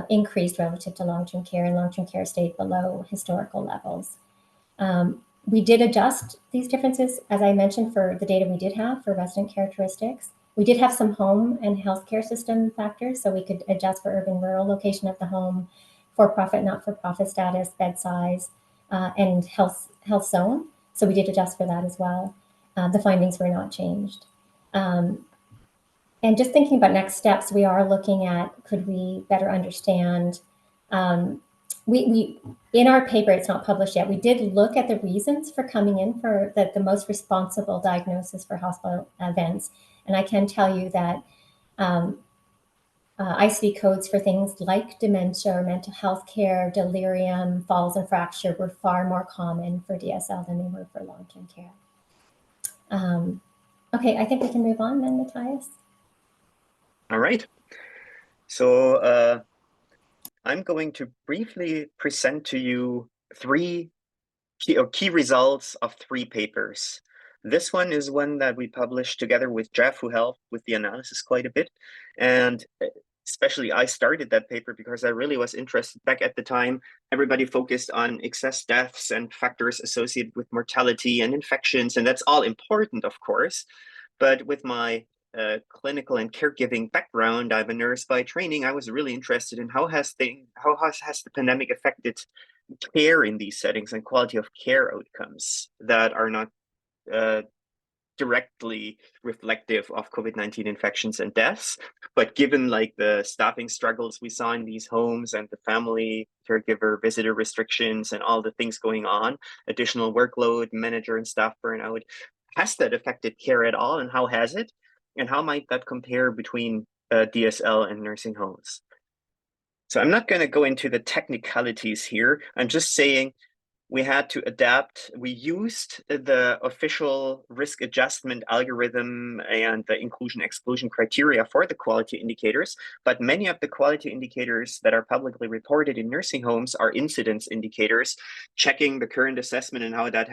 increased relative to long-term care, and long-term care stayed below historical levels. We did adjust these differences, as I mentioned, for the data we did have for resident characteristics. We did have some home and healthcare system factors, so we could adjust for urban rural location of the home, for-profit, not-for-profit status, bed size, and health zone. So we did adjust for that as well. The findings were not changed. And just thinking about next steps, we are looking at, could we better understand, we in our paper, it's not published yet, we did look at the reasons for coming in for the most responsible diagnosis for hospital events. And I can tell you that ICD codes for things like dementia or mental health care, delirium, falls and fracture were far more common for DSL than they were for long-term care. Okay, I think we can move on then, Matthias. All right. So I'm going to briefly present to you three key results of 3 papers. This one is one that we published together with Jeff, who helped with the analysis quite a bit. And especially I started that paper because I really was interested. Back at the time, everybody focused on excess deaths and factors associated with mortality and infections, and that's all important, of course. But with my clinical and caregiving background, I'm a nurse by training, I was really interested in how has the pandemic affected care in these settings and quality of care outcomes that are not directly reflective of COVID-19 infections and deaths. But given like the staffing struggles we saw in these homes and the family caregiver visitor restrictions and all the things going on, additional workload, manager and staff burnout, has that affected care at all, and how has it? And how might that compare between DSL and nursing homes? So I'm not going to go into the technicalities here. I'm just saying we had to adapt. We used the official risk adjustment algorithm and the inclusion-exclusion criteria for the quality indicators, but many of the quality indicators that are publicly reported in nursing homes are incidence indicators, checking the current assessment and how that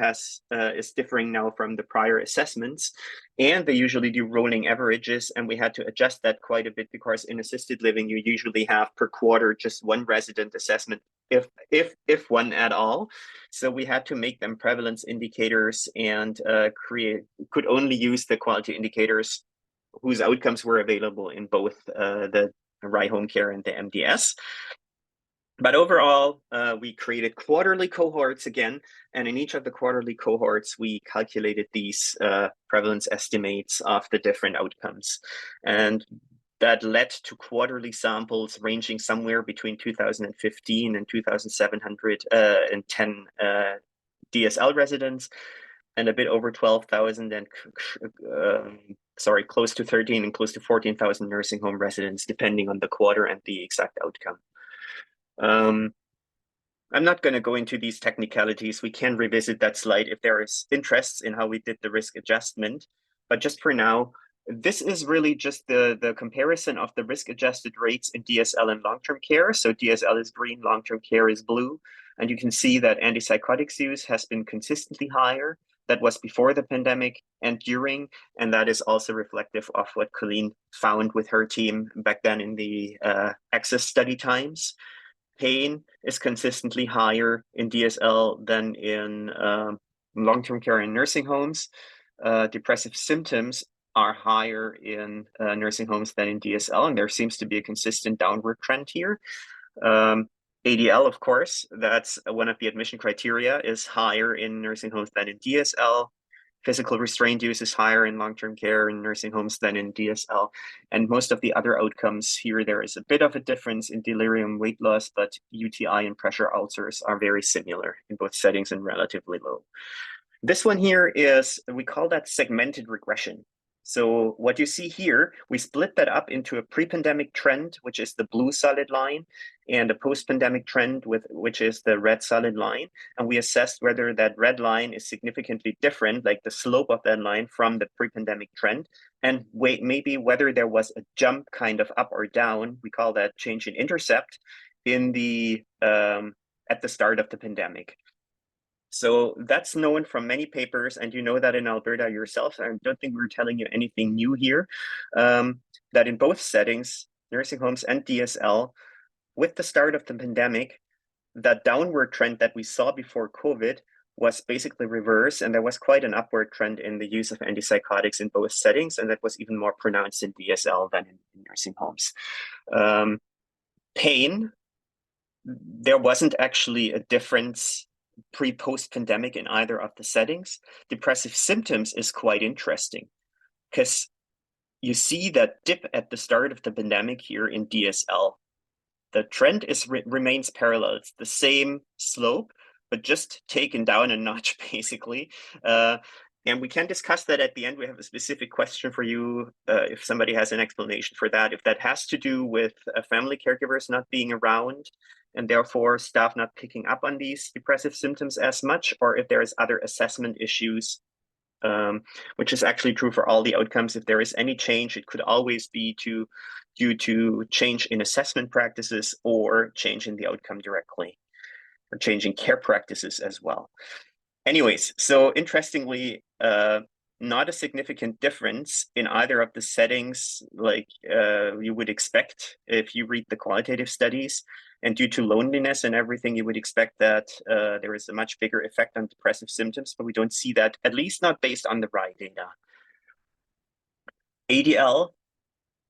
is differing now from the prior assessments. And they usually do rolling averages, and we had to adjust that quite a bit because in assisted living, you usually have per quarter just one resident assessment, if one at all. So we had to make them prevalence indicators and could only use the quality indicators whose outcomes were available in both the RI home care and the MDS. But overall, we created quarterly cohorts again, and in each of the quarterly cohorts, we calculated these prevalence estimates of the different outcomes. And that led to quarterly samples ranging somewhere between 2,015 and 2,710 DSL residents, and a bit over 12,000 and close to 13 and close to 14,000 nursing home residents, depending on the quarter and the exact outcome. I'm not going to go into these technicalities. We can revisit that slide if there is interest in how we did the risk adjustment. But just for now, this is really just the comparison of the risk-adjusted rates in DSL and long-term care. So DSL is green, long-term care is blue. And you can see that antipsychotics use has been consistently higher. That was before the pandemic and during, and that is also reflective of what Colleen found with her team back then in the access study times. Pain is consistently higher in DSL than in long-term care and nursing homes. Depressive symptoms are higher in nursing homes than in DSL, and there seems to be a consistent downward trend here. ADL, of course, that's one of the admission criteria, is higher in nursing homes than in DSL. Physical restraint use is higher in long-term care and nursing homes than in DSL. And most of the other outcomes here, there is a bit of a difference in delirium, weight loss, but UTI and pressure ulcers are very similar in both settings and relatively low. This one here is, we call that segmented regression. So what you see here, we split that up into a pre-pandemic trend, which is the blue solid line, and a post-pandemic trend, which is the red solid line. And we assessed whether that red line is significantly different, like the slope of that line from the pre-pandemic trend, and maybe whether there was a jump kind of up or down, we call that change in intercept, in the at the start of the pandemic. So that's known from many papers, and you know that in Alberta yourself. I don't think we're telling you anything new here, that in both settings, nursing homes and DSL, with the start of the pandemic, that downward trend that we saw before COVID was basically reversed, and there was quite an upward trend in the use of antipsychotics in both settings, and that was even more pronounced in DSL than in nursing homes. Pain, there wasn't actually a difference pre-post pandemic in either of the settings. Depressive symptoms is quite interesting because you see that dip at the start of the pandemic here in DSL. The trend remains parallel. It's the same slope, but just taken down a notch, basically. And we can discuss that at the end. We have a specific question for you if somebody has an explanation for that. If that has to do with family caregivers not being around and therefore staff not picking up on these depressive symptoms as much, or if there is other assessment issues, which is actually true for all the outcomes. If there is any change, it could always be due to change in assessment practices or change in the outcome directly, or change in care practices as well. Anyways, so interestingly, not a significant difference in either of the settings like you would expect if you read the qualitative studies. And due to loneliness and everything, you would expect that there is a much bigger effect on depressive symptoms, but we don't see that, at least not based on the RAI data. ADL,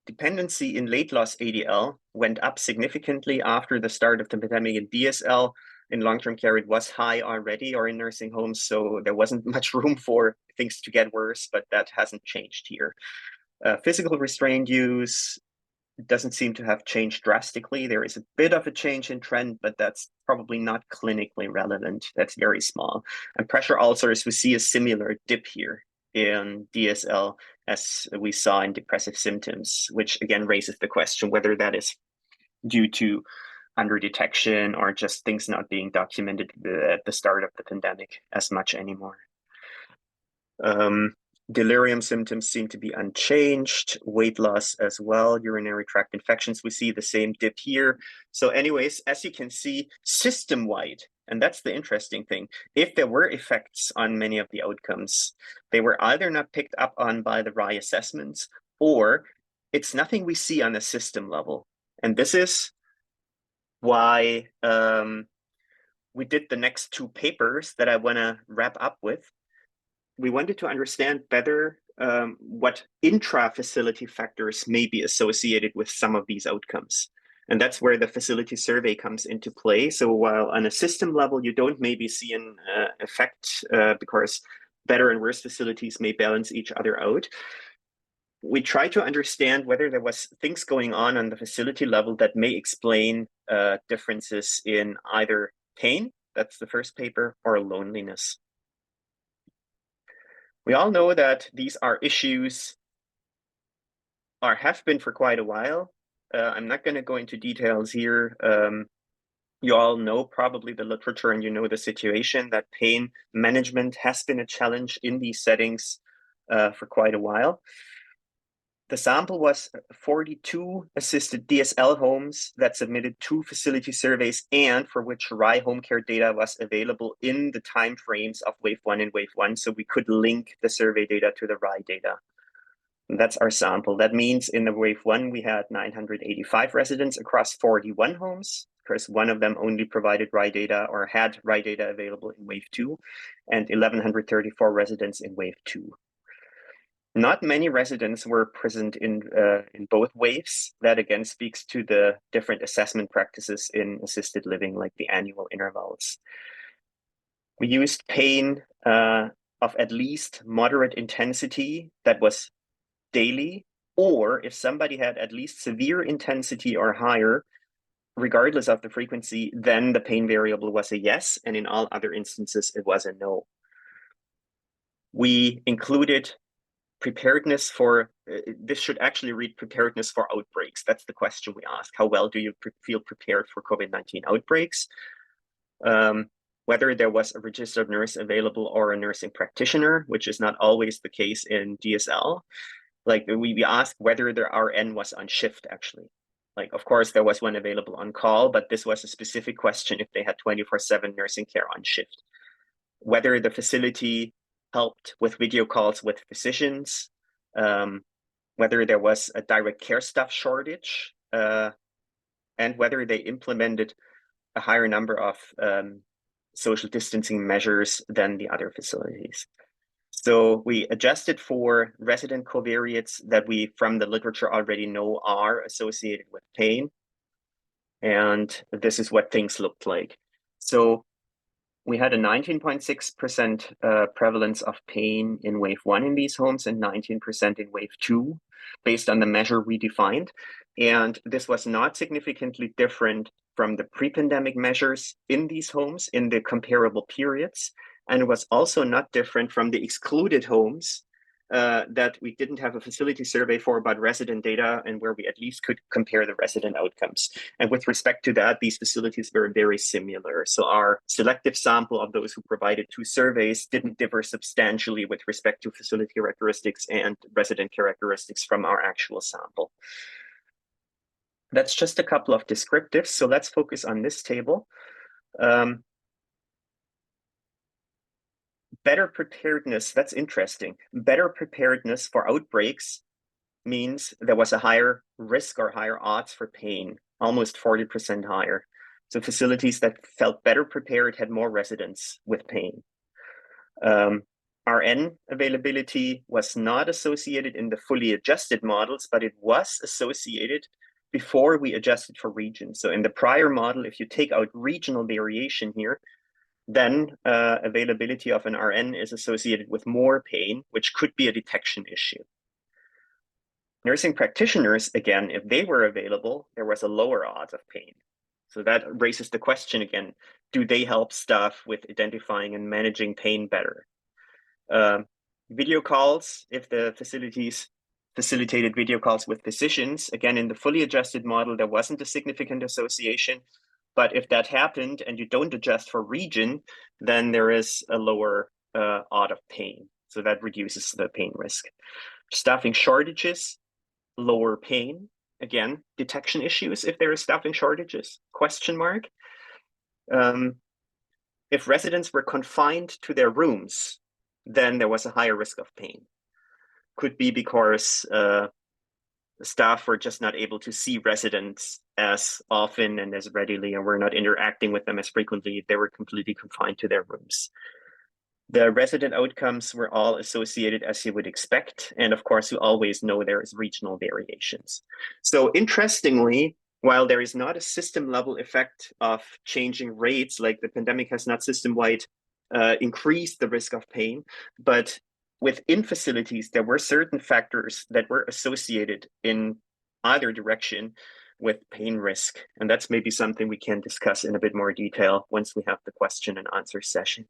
dependency in late loss ADL went up significantly after the start of the pandemic in DSL. In long-term care, it was high already, or in nursing homes, so there wasn't much room for things to get worse, but that hasn't changed here. Physical restraint use doesn't seem to have changed drastically. There is a bit of a change in trend, but that's probably not clinically relevant. That's very small. And pressure ulcers, we see a similar dip here in DSL as we saw in depressive symptoms, which again raises the question whether that is due to under detection or just things not being documented at the start of the pandemic as much anymore. Delirium symptoms seem to be unchanged, weight loss as well, urinary tract infections, we see the same dip here. So anyways, as you can see, system-wide, and that's the interesting thing, if there were effects on many of the outcomes, they were either not picked up on by the RAI assessments, or it's nothing we see on a system level. And this is why we did the next two papers that I want to wrap up with. We wanted to understand better what intra-facility factors may be associated with some of these outcomes. And that's where the facility survey comes into play. So while on a system level, you don't maybe see an effect because better and worse facilities may balance each other out, we try to understand whether there was things going on the facility level that may explain differences in either pain, that's the first paper, or loneliness. We all know that these are issues have been for quite a while. I'm not going to go into details here. You all know probably the literature and you know the situation that pain management has been a challenge in these settings for quite a while. The sample was 42 assisted DSL homes that submitted 2 facility surveys and for which RAI home care data was available in the timeframes of wave 1 and wave 1. So we could link the survey data to the RAI data. And that's our sample. That means in the wave 1, we had 985 residents across 41 homes, because one of them only provided RAI data or had RAI data available in wave 2, and 1,134 residents in wave 2. Not many residents were present in both waves. That again speaks to the different assessment practices in assisted living, like the annual intervals. We used pain of at least moderate intensity that was daily, or if somebody had at least severe intensity or higher, regardless of the frequency, then the pain variable was a yes, and in all other instances, it was a no. We included preparedness for, this should actually read preparedness for outbreaks. That's the question we ask. How well do you feel prepared for COVID-19 outbreaks? Whether there was a registered nurse available or a nursing practitioner, which is not always the case in DSL. Like we asked whether the RN was on shift actually. Like, of course, there was one available on call, but this was a specific question if they had 24/7 nursing care on shift. whether the facility helped with video calls with physicians, whether there was a direct care staff shortage, and whether they implemented a higher number of social distancing measures than the other facilities. So we adjusted for resident covariates that we from the literature already know are associated with pain. And this is what things looked like. So we had a 19.6% prevalence of pain in wave 1 in these homes and 19% in wave 2, based on the measure we defined. And this was not significantly different from the pre-pandemic measures in these homes in the comparable periods. And it was also not different from the excluded homes that we didn't have a facility survey for, but resident data, and where we at least could compare the resident outcomes. And with respect to that, these facilities were very similar. So our selective sample of those who provided 2 surveys didn't differ substantially with respect to facility characteristics and resident characteristics from our actual sample. That's just a couple of descriptives. So let's focus on this table. Better preparedness, that's interesting. Better preparedness for outbreaks means there was a higher risk or higher odds for pain, almost 40% higher. So facilities that felt better prepared had more residents with pain. RN availability was not associated in the fully adjusted models, but it was associated before we adjusted for region. So in the prior model, if you take out regional variation here, then availability of an RN is associated with more pain, which could be a detection issue. Nursing practitioners, again, if they were available, there was a lower odds of pain. So that raises the question again, do they help staff with identifying and managing pain better? Video calls, if the facilities facilitated video calls with physicians, again, in the fully adjusted model, there wasn't a significant association. But if that happened and you don't adjust for region, then there is a lower odd of pain. So that reduces the pain risk. Staffing shortages, lower pain. Again, detection issues if there is staffing shortages, question mark. If residents were confined to their rooms, then there was a higher risk of pain. Could be because the staff were just not able to see residents as often and as readily, and were not interacting with them as frequently. They were completely confined to their rooms. The resident outcomes were all associated as you would expect. And of course, you always know there is regional variations. So interestingly, while there is not a system level effect of changing rates, like the pandemic has not system-wide increased the risk of pain, but within facilities, there were certain factors that were associated in either direction with pain risk. And that's maybe something we can discuss in a bit more detail once we have the question and answer session.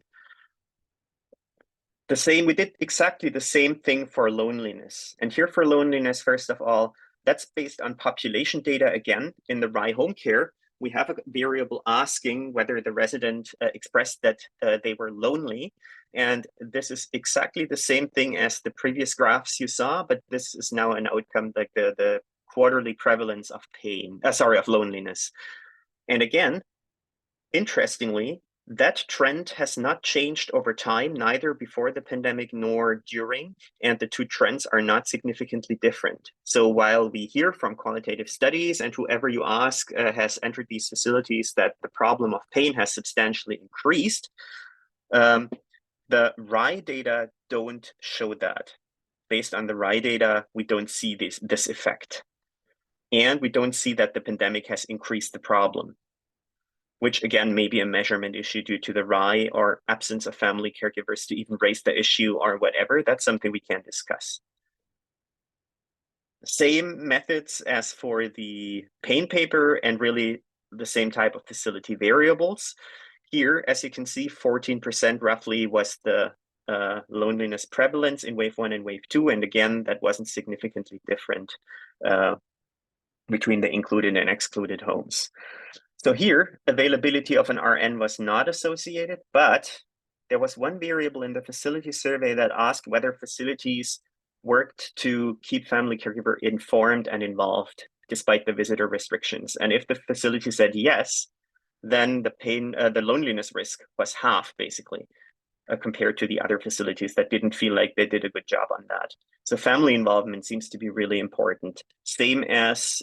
We did exactly the same thing for loneliness. And here for loneliness, first of all, that's based on population data again. In the RAI home care, we have a variable asking whether the resident expressed that they were lonely. And this is exactly the same thing as the previous graphs you saw, but this is now an outcome like the quarterly prevalence of of loneliness. And again, interestingly, that trend has not changed over time, neither before the pandemic nor during, and the 2 trends are not significantly different. So while we hear from qualitative studies and whoever you ask has entered these facilities that the problem of pain has substantially increased, the RAI data don't show that. Based on the RAI data, we don't see this effect. And we don't see that the pandemic has increased the problem, which again may be a measurement issue due to the RAI or absence of family caregivers to even raise the issue or whatever. That's something we can discuss. Same methods as for the pain paper and really the same type of facility variables. Here, as you can see, 14% roughly was the loneliness prevalence in wave 1 and wave 2. And again, that wasn't significantly different between the included and excluded homes. So here, availability of an RN was not associated, but there was one variable in the facility survey that asked whether facilities worked to keep family caregiver informed and involved despite the visitor restrictions. And if the facility said yes, then the loneliness risk was half, basically. compared to the other facilities that didn't feel like they did a good job on that. So family involvement seems to be really important. Same as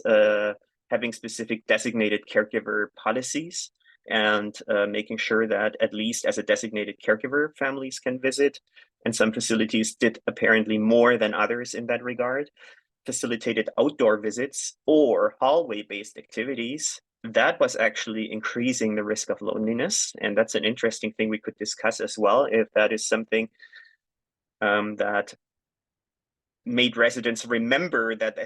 having specific designated caregiver policies and making sure that at least as a designated caregiver, families can visit. And some facilities did apparently more than others in that regard. Facilitated outdoor visits or hallway-based activities, that was actually increasing the risk of loneliness. And that's an interesting thing we could discuss as well, if that is something that made residents remember that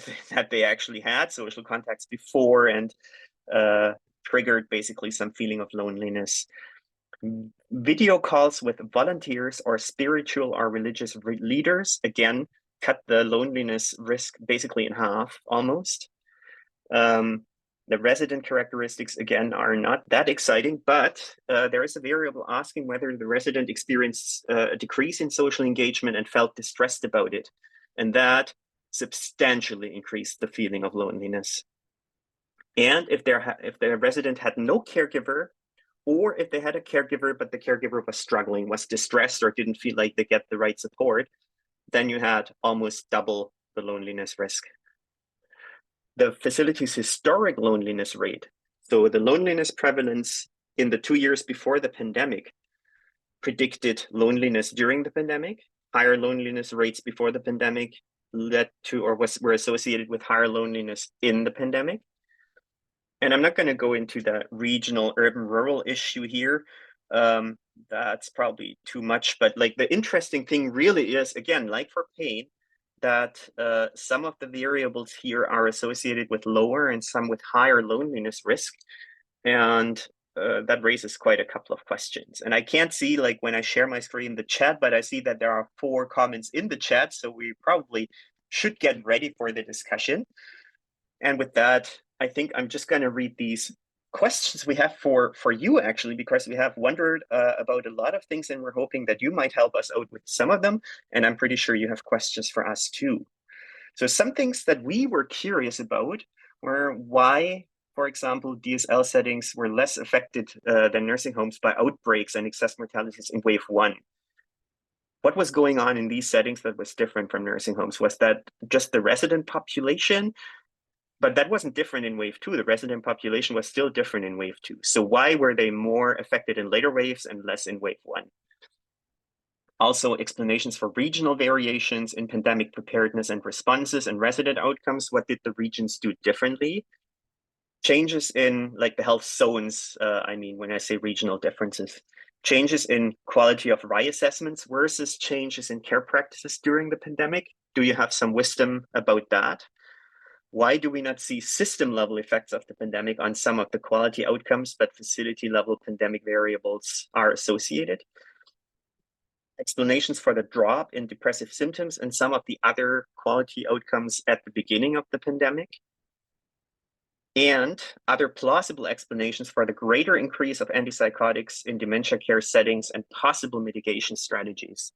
they actually had social contacts before and triggered basically some feeling of loneliness. Video calls with volunteers or spiritual or religious leaders, again, cut the loneliness risk basically in half almost. The resident characteristics, again, are not that exciting, but there is a variable asking whether the resident experienced a decrease in social engagement and felt distressed about it. And that substantially increased the feeling of loneliness. And if the resident had no caregiver, or if they had a caregiver, but the caregiver was struggling, was distressed, or didn't feel like they get the right support, then you had almost double the loneliness risk. The facility's historic loneliness rate, so the loneliness prevalence in the 2 years before the pandemic, predicted loneliness during the pandemic. Higher loneliness rates before the pandemic led to or were associated with higher loneliness in the pandemic. And I'm not going to go into the regional urban-rural issue here. That's probably too much, but like the interesting thing really is, again, like for pain, that some of the variables here are associated with lower and some with higher loneliness risk. And that raises quite a couple of questions. And I can't see, like when I share my screen, the chat, but I see that there are 4 comments in the chat, so we probably should get ready for the discussion. And with that, I think I'm just going to read these questions we have for you, actually, because we have wondered about a lot of things, and we're hoping that you might help us out with some of them. And I'm pretty sure you have questions for us too. So some things that we were curious about were why, for example, DSL settings were less affected than nursing homes by outbreaks and excess mortalities in wave 1. What was going on in these settings that was different from nursing homes? Was that just the resident population? But that wasn't different in wave 2. The resident population was still different in wave 2. So why were they more affected in later waves and less in wave 1? Also, explanations for regional variations in pandemic preparedness and responses and resident outcomes. What did the regions do differently? Changes in like the health zones, I mean, when I say regional differences. Changes in quality of RI assessments versus changes in care practices during the pandemic. Do you have some wisdom about that? Why do we not see system-level effects of the pandemic on some of the quality outcomes, but facility-level pandemic variables are associated? Explanations for the drop in depressive symptoms and some of the other quality outcomes at the beginning of the pandemic. And other plausible explanations for the greater increase of antipsychotics in dementia care settings and possible mitigation strategies.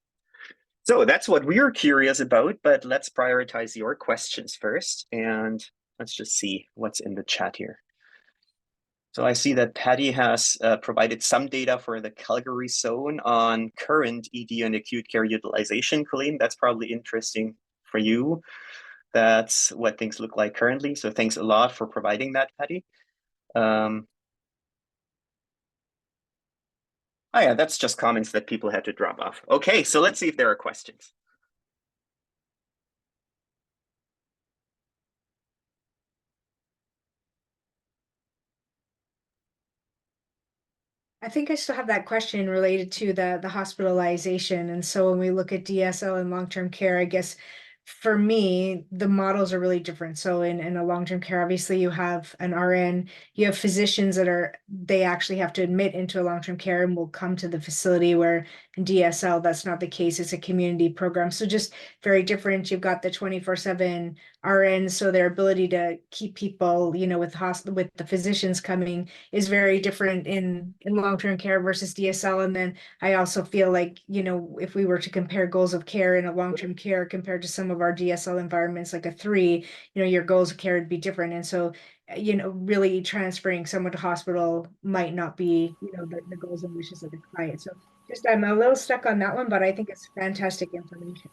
So that's what we're curious about, but let's prioritize your questions first, and let's just see what's in the chat here. So I see that Patty has provided some data for the Calgary zone on current ED and acute care utilization. Colleen, that's probably interesting for you. That's what things look like currently. So thanks a lot for providing that, Patty. Oh yeah, that's just comments that people had to drop off. Okay, so let's see if there are questions. I think I still have that question related to the hospitalization. And so when we look at DSL and long-term care, I guess for me, the models are really different. So in a long-term care, obviously you have an RN, you have physicians they actually have to admit into a long-term care and will come to the facility, where in DSL, that's not the case. It's a community program. So just very different. You've got the 24/7 RNs, so their ability to keep people, with the physicians coming is very different in long-term care versus DSL. And then I also feel like, if we were to compare goals of care in a long-term care compared to some of our DSL environments, like a 3, your goals of care would be different. And so, really transferring someone to hospital might not be, the goals and wishes of the client. So Just I'm a little stuck on that one, but I think it's fantastic information.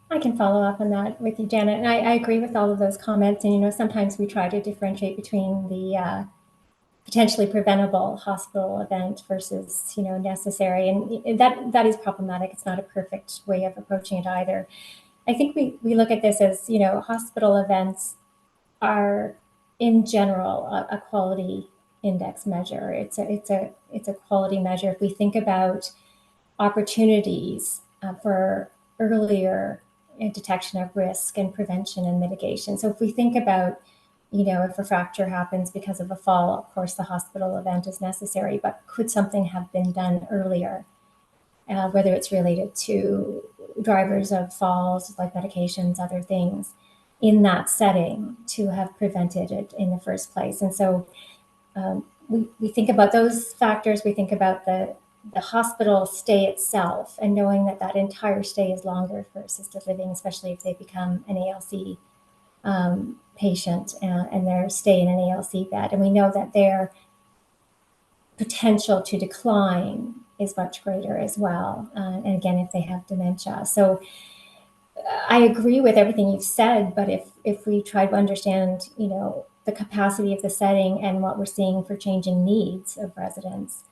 I can follow up on that with you, Janet. And I agree with all of those comments. And, you know, sometimes we try to differentiate between the potentially preventable hospital event versus, you know, necessary. And that is problematic. It's not a perfect way of approaching it either. I think we look at this as, you know, hospital events are in general a quality index measure. It's a quality measure. If we think about opportunities for earlier detection of risk and prevention and mitigation. So if we think about, you know, if a fracture happens because of a fall, of course the hospital event is necessary, but could something have been done earlier? Whether it's related to drivers of falls, like medications, other things, in that setting to have prevented it in the first place. And so we think about those factors. We think about the hospital stay itself and knowing that that entire stay is longer for assisted living, especially if they become an ALC patient and their stay in an ALC bed. And we know that their potential to decline is much greater as well. And again, if they have dementia. So I agree with everything you've said, but if we try to understand, you know, the capacity of the setting and what we're seeing for changing needs of residents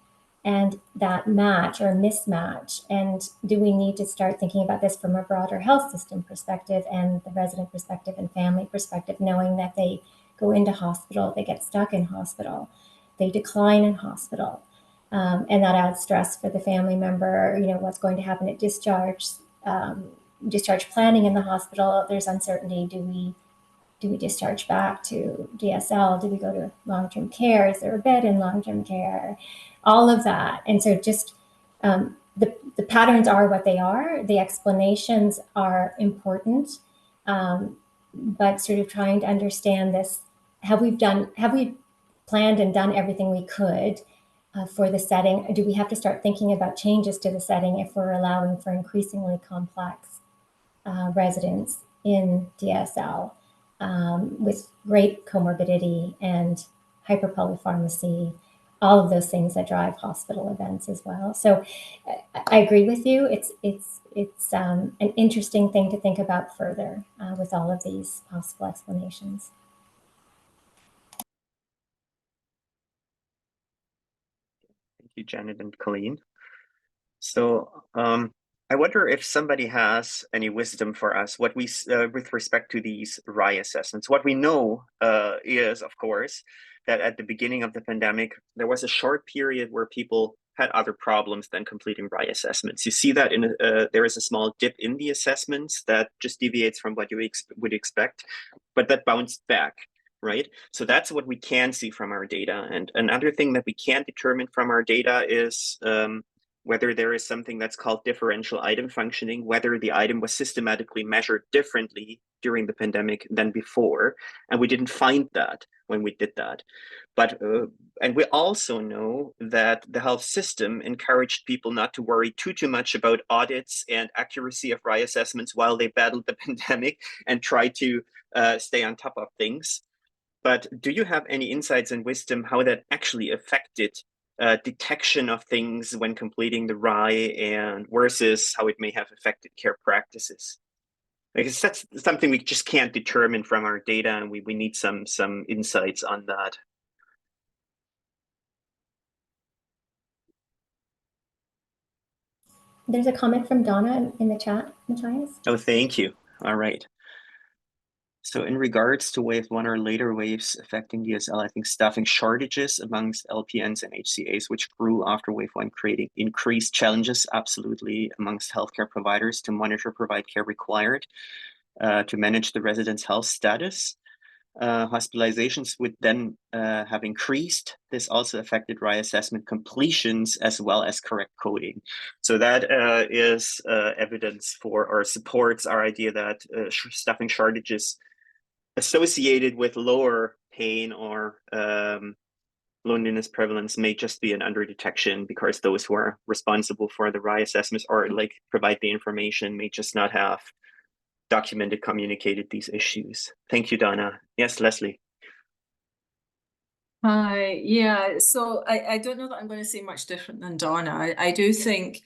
and that match or mismatch, and do we need to start thinking about this from a broader health system perspective and the resident perspective and family perspective, knowing that they go into hospital, they get stuck in hospital, they decline in hospital, and that adds stress for the family member. You know, what's going to happen at discharge, discharge planning in the hospital. There's uncertainty. Do we discharge back to DSL? Do we go to long-term care? Is there a bed in long-term care? All of that. And so just the patterns are what they are. The explanations are important, but sort of trying to understand this. Have we planned and done everything we could for the setting? Do we have to start thinking about changes to the setting if we're allowing for increasingly complex residents in DSL with great comorbidity and hyperpolypharmacy, all of those things that drive hospital events as well. So I agree with you. It's an interesting thing to think about further with all of these possible explanations. Thank you, Janet and Colleen. So I wonder if somebody has any wisdom for us what we with respect to these RAI assessments. What we know is, of course, that at the beginning of the pandemic, there was a short period where people had other problems than completing RAI assessments. You see that in there is a small dip in the assessments that just deviates from what you would expect, but that bounced back. Right. So that's what we can see from our data. And another thing that we can determine from our data is whether there is something that's called differential item functioning, whether the item was systematically measured differently during the pandemic than before. And we didn't find that when we did that. But and we also know that the health system encouraged people not to worry too much about audits and accuracy of RAI assessments while they battled the pandemic and try to stay on top of things. But do you have any insights and wisdom how that actually affected detection of things when completing the RAI and versus how it may have affected care practices? I guess that's something we just can't determine from our data, and we need some insights on that. There's a comment from Donna in the chat, Matthias. Oh, thank you. All right. So in regards to wave one or later waves affecting DSL, I think staffing shortages amongst LPNs and HCAs, which grew after wave one, creating increased challenges absolutely amongst healthcare providers to monitor, provide care required, to manage the residents' health status. Hospitalizations would then have increased. This also affected RAI assessment completions as well as correct coding. So that is evidence for or supports our idea that staffing shortages associated with lower pain or loneliness prevalence may just be an underdetection because those who are responsible for the RAI assessments or like provide the information may just not have documented, communicated these issues. Thank you, Donna. Yes, Leslie. Hi, yeah. So I don't know that I'm going to say much different than Donna. I do think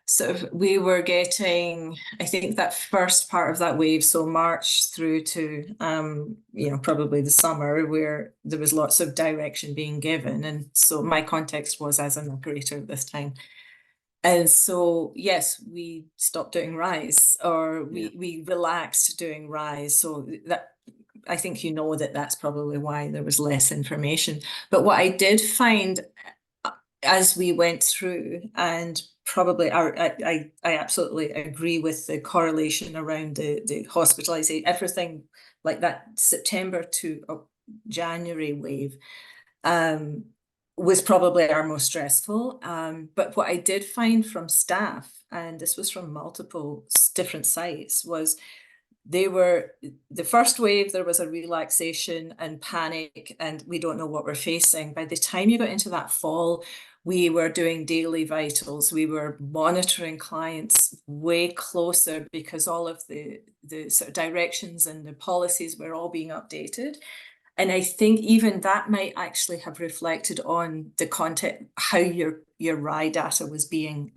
sort of we were getting, I think that first part of that wave, so March through to probably the summer, where there was lots of direction being given. And so my context was as an operator at this time. And so, yes, we stopped doing RISE, or we relaxed doing RISE. So that, I think you know that that's probably why there was less information. But what I did find as we went through, and probably I absolutely agree with the correlation around the hospitalization, everything like that September to January wave was probably our most stressful. But what I did find from staff, and this was from multiple different sites, was they were the first wave, there was a relaxation and panic, and we don't know what we're facing. By the time you got into that fall, we were doing daily vitals. We were monitoring clients way closer because all of the sort of directions and the policies were all being updated. And I think even that might actually have reflected on the content, how your RI data was being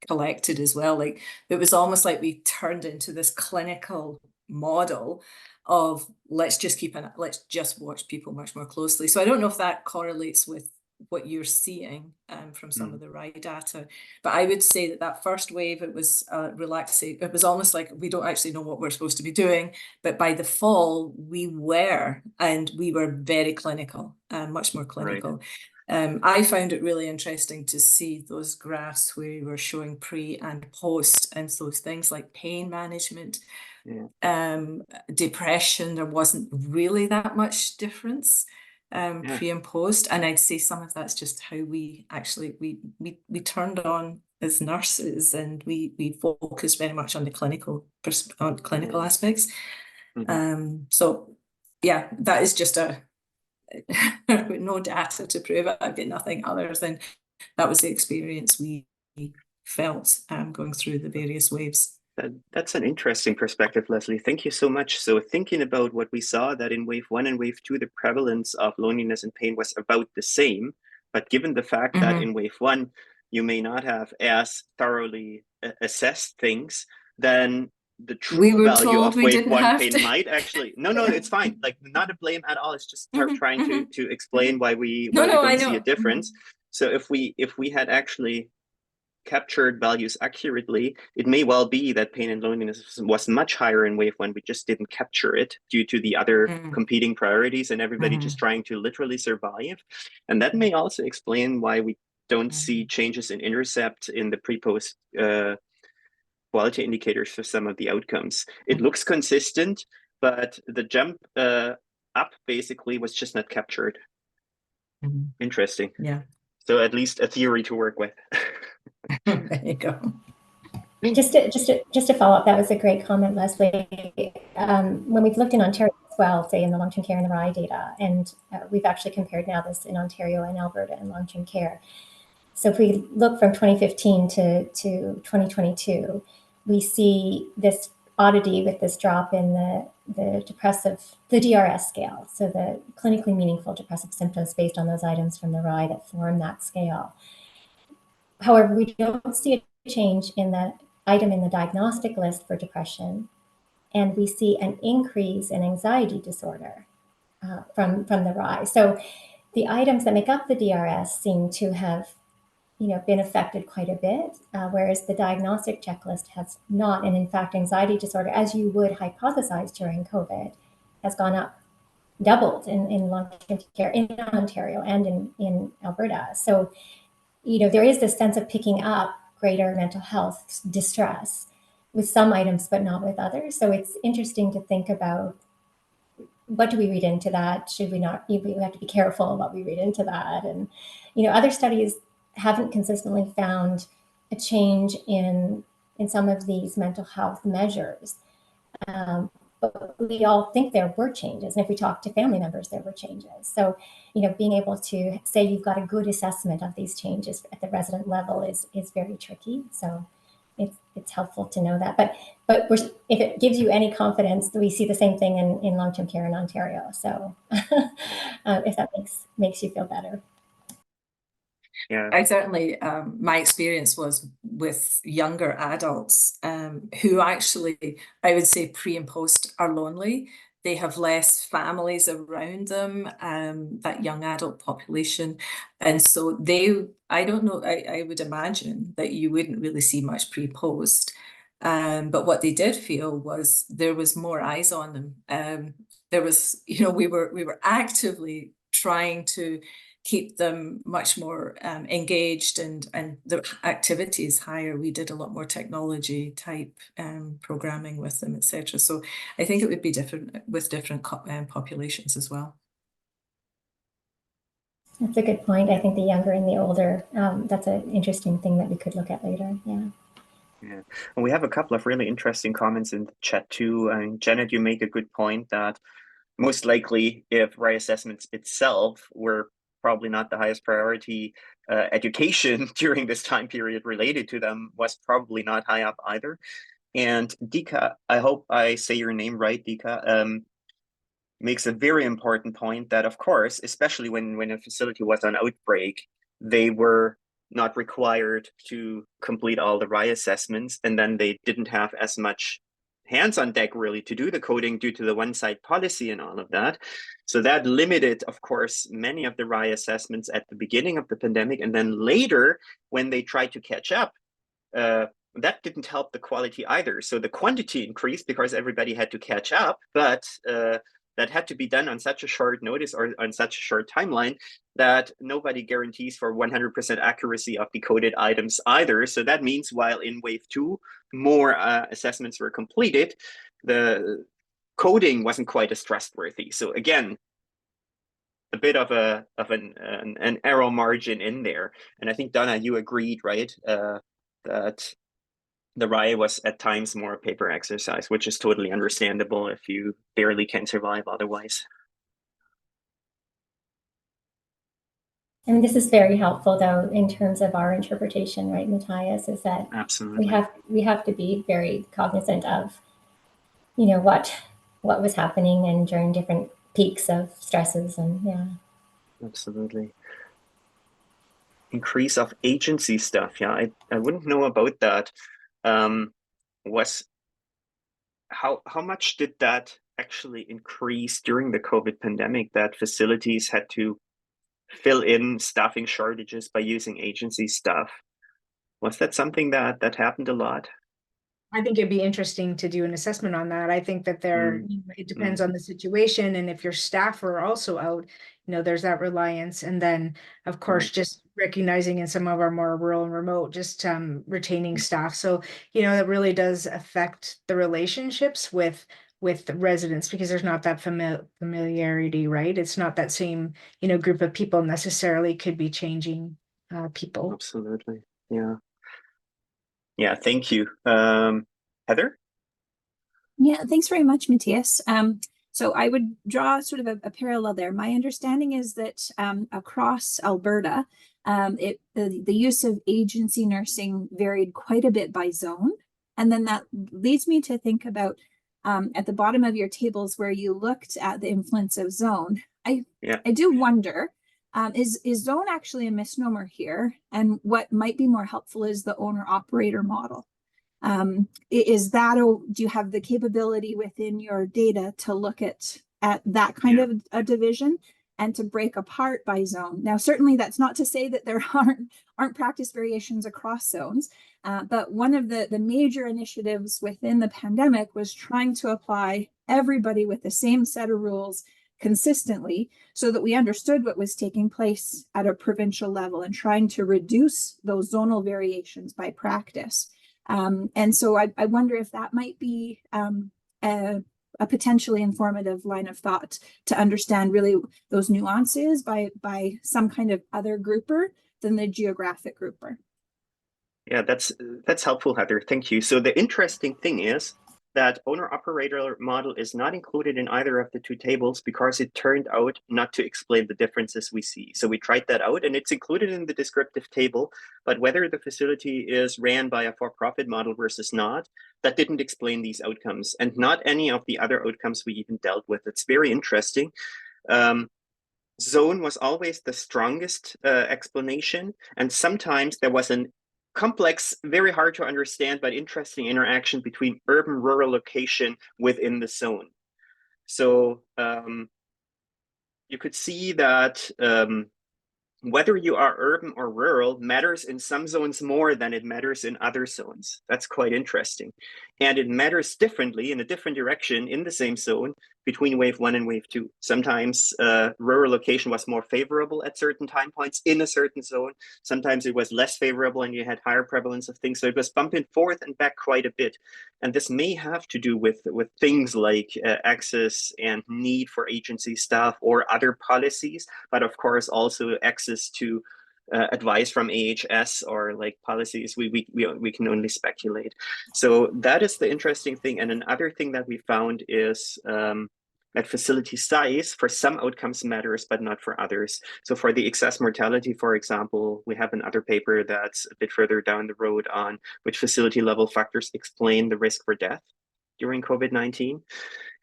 collected as well. Like it was almost like we turned into this clinical model of let's just watch people much more closely. So I don't know if that correlates with what you're seeing from some of the RI data. But I would say that that first wave, it was relaxing. It was almost like we don't actually know what we're supposed to be doing. But by the fall, we were very clinical, much more clinical. Right. I found it really interesting to see those graphs where we were showing pre and post, and those things like pain management, depression. There wasn't really that much difference. Pre and post, and I'd say some of that's just how we actually we turned on as nurses, and we focused very much on the clinical aspects. So yeah, that is just no data to prove it. I've got nothing other than that was the experience we felt going through the various waves. That's an interesting perspective, Leslie. Thank you so much. So thinking about what we saw, that in wave 1 and wave 2, the prevalence of loneliness and pain was about the same. But given the fact that in wave 1, you may not have as thoroughly assessed things, then the true value of wave 1 pain might actually, no, it's fine. Like not a blame at all. It's just trying to explain why we don't see a difference. So if we had actually captured values accurately, it may well be that pain and loneliness was much higher in wave 1. We just didn't capture it due to the other competing priorities and everybody just trying to literally survive. And that may also explain why we don't see changes in intercept in the pre-post quality indicators for some of the outcomes. It looks consistent, but the jump up basically was just not captured. Interesting. Yeah. So at least a theory to work with. There you go. Just to follow up, that was a great comment, Leslie. When we've looked in Ontario as well, say in the long-term care and the RI data, and we've actually compared now this in Ontario and Alberta and long-term care. So if we look from 2015 to 2022, we see this oddity with this drop in the DRS scale, so the clinically meaningful depressive symptoms based on those items from the RI that form that scale. However, we don't see a change in the item in the diagnostic list for depression, and we see an increase in anxiety disorder from the RI. So the items that make up the DRS seem to have been affected quite a bit, whereas the diagnostic checklist has not. And in fact, anxiety disorder, as you would hypothesize during COVID, has gone up, doubled in long-term care in Ontario and in Alberta. So, there is this sense of picking up greater mental health distress with some items, but not with others. So it's interesting to think about, what do we read into that? Should we not? We have to be careful what we read into that. And, other studies haven't consistently found a change in some of these mental health measures. But we all think there were changes. And if we talk to family members, there were changes. So, being able to say you've got a good assessment of these changes at the resident level is very tricky. So it's helpful to know that. But if it gives you any confidence, we see the same thing in long-term care in Ontario. So if that makes you feel better. Yeah. I certainly, my experience was with younger adults who actually, I would say pre and post are lonely. They have less families around them, that young adult population. And so I don't know, I would imagine that you wouldn't really see much pre-post. But what they did feel was there was more eyes on them. There was, we were actively trying to keep them much more engaged and the activities higher. We did a lot more technology type programming with them, etc. So I think it would be different with different populations as well. That's a good point. I think the younger and the older, that's an interesting thing that we could look at later. Yeah. Yeah, and we have a couple of really interesting comments in the chat too. And Janet, you make a good point that most likely, if RAI assessments itself were probably not the highest priority, education during this time period related to them was probably not high up either. And Dika, I hope I say your name right, Dika, makes a very important point that, of course, especially when a facility was on outbreak, they were not required to complete all the RAI assessments, and then they didn't have as much hands on deck really to do the coding due to the one-site policy and all of that. So that limited, of course, many of the RAI assessments at the beginning of the pandemic. And then later, when they tried to catch up, that didn't help the quality either. So the quantity increased because everybody had to catch up, but that had to be done on such a short notice or on such a short timeline that nobody guarantees for 100% accuracy of decoded items either. So that means while in wave 2, more assessments were completed, the coding wasn't quite as trustworthy. So again, a bit of an error margin in there. And I think, Donna, you agreed, right? That the RAI was at times more a paper exercise, which is totally understandable if you barely can survive otherwise. I mean, this is very helpful, though, in terms of our interpretation, right, Matthias, is that Absolutely. we have to be very cognizant of, what was happening and during different peaks of stresses, and yeah. Absolutely. Increase of agency stuff. Yeah, I wouldn't know about that. Was how much did that actually increase during the COVID pandemic, that facilities had to fill in staffing shortages by using agency staff? Was that something that happened a lot? I think it'd be interesting to do an assessment on that. I think that it depends on the situation, and if your staff are also out, there's that reliance. And then, of course, just recognizing in some of our more rural and remote, just retaining staff. So, that really does affect the relationships with the residents, because there's not that familiarity, right? It's not that same, group of people necessarily could be changing people. Absolutely. Yeah. Yeah, thank you. Heather? Yeah, thanks very much, Matthias. So I would draw sort of a parallel there. My understanding is that across Alberta, the use of agency nursing varied quite a bit by zone. And then that leads me to think about at the bottom of your tables where you looked at the influence of zone. I do wonder, is zone actually a misnomer here? And what might be more helpful is the owner-operator model. Is that, do you have the capability within your data to look at that kind of a division and to break apart by zone? Now, certainly that's not to say that there aren't practice variations across zones, but one of the major initiatives within the pandemic was trying to apply everybody with the same set of rules consistently so that we understood what was taking place at a provincial level and trying to reduce those zonal variations by practice. And so I wonder if that might be a potentially informative line of thought to understand really those nuances by some kind of other grouper than the geographic grouper. Yeah, that's helpful, Heather. Thank you. So the interesting thing is that owner-operator model is not included in either of the two tables because it turned out not to explain the differences we see. So we tried that out and it's included in the descriptive table, but whether the facility is ran by a for-profit model versus not, that didn't explain these outcomes, and not any of the other outcomes we even dealt with. It's very interesting. zone was always the strongest explanation, and sometimes there was a complex, very hard to understand but interesting interaction between urban-rural location within the zone. So you could see that whether you are urban or rural matters in some zones more than it matters in other zones. That's quite interesting. And it matters differently in a different direction in the same zone between wave 1 and wave 2. Sometimes rural location was more favorable at certain time points in a certain zone. Sometimes it was less favorable and you had higher prevalence of things. So it was bumping forth and back quite a bit. And this may have to do with things like access and need for agency staff or other policies, but of course also access to advice from AHS or like policies. We can only speculate. So that is the interesting thing. And another thing that we found is that facility size for some outcomes matters, but not for others. So for the excess mortality, for example, we have another paper that's a bit further down the road on which facility level factors explain the risk for death during COVID-19.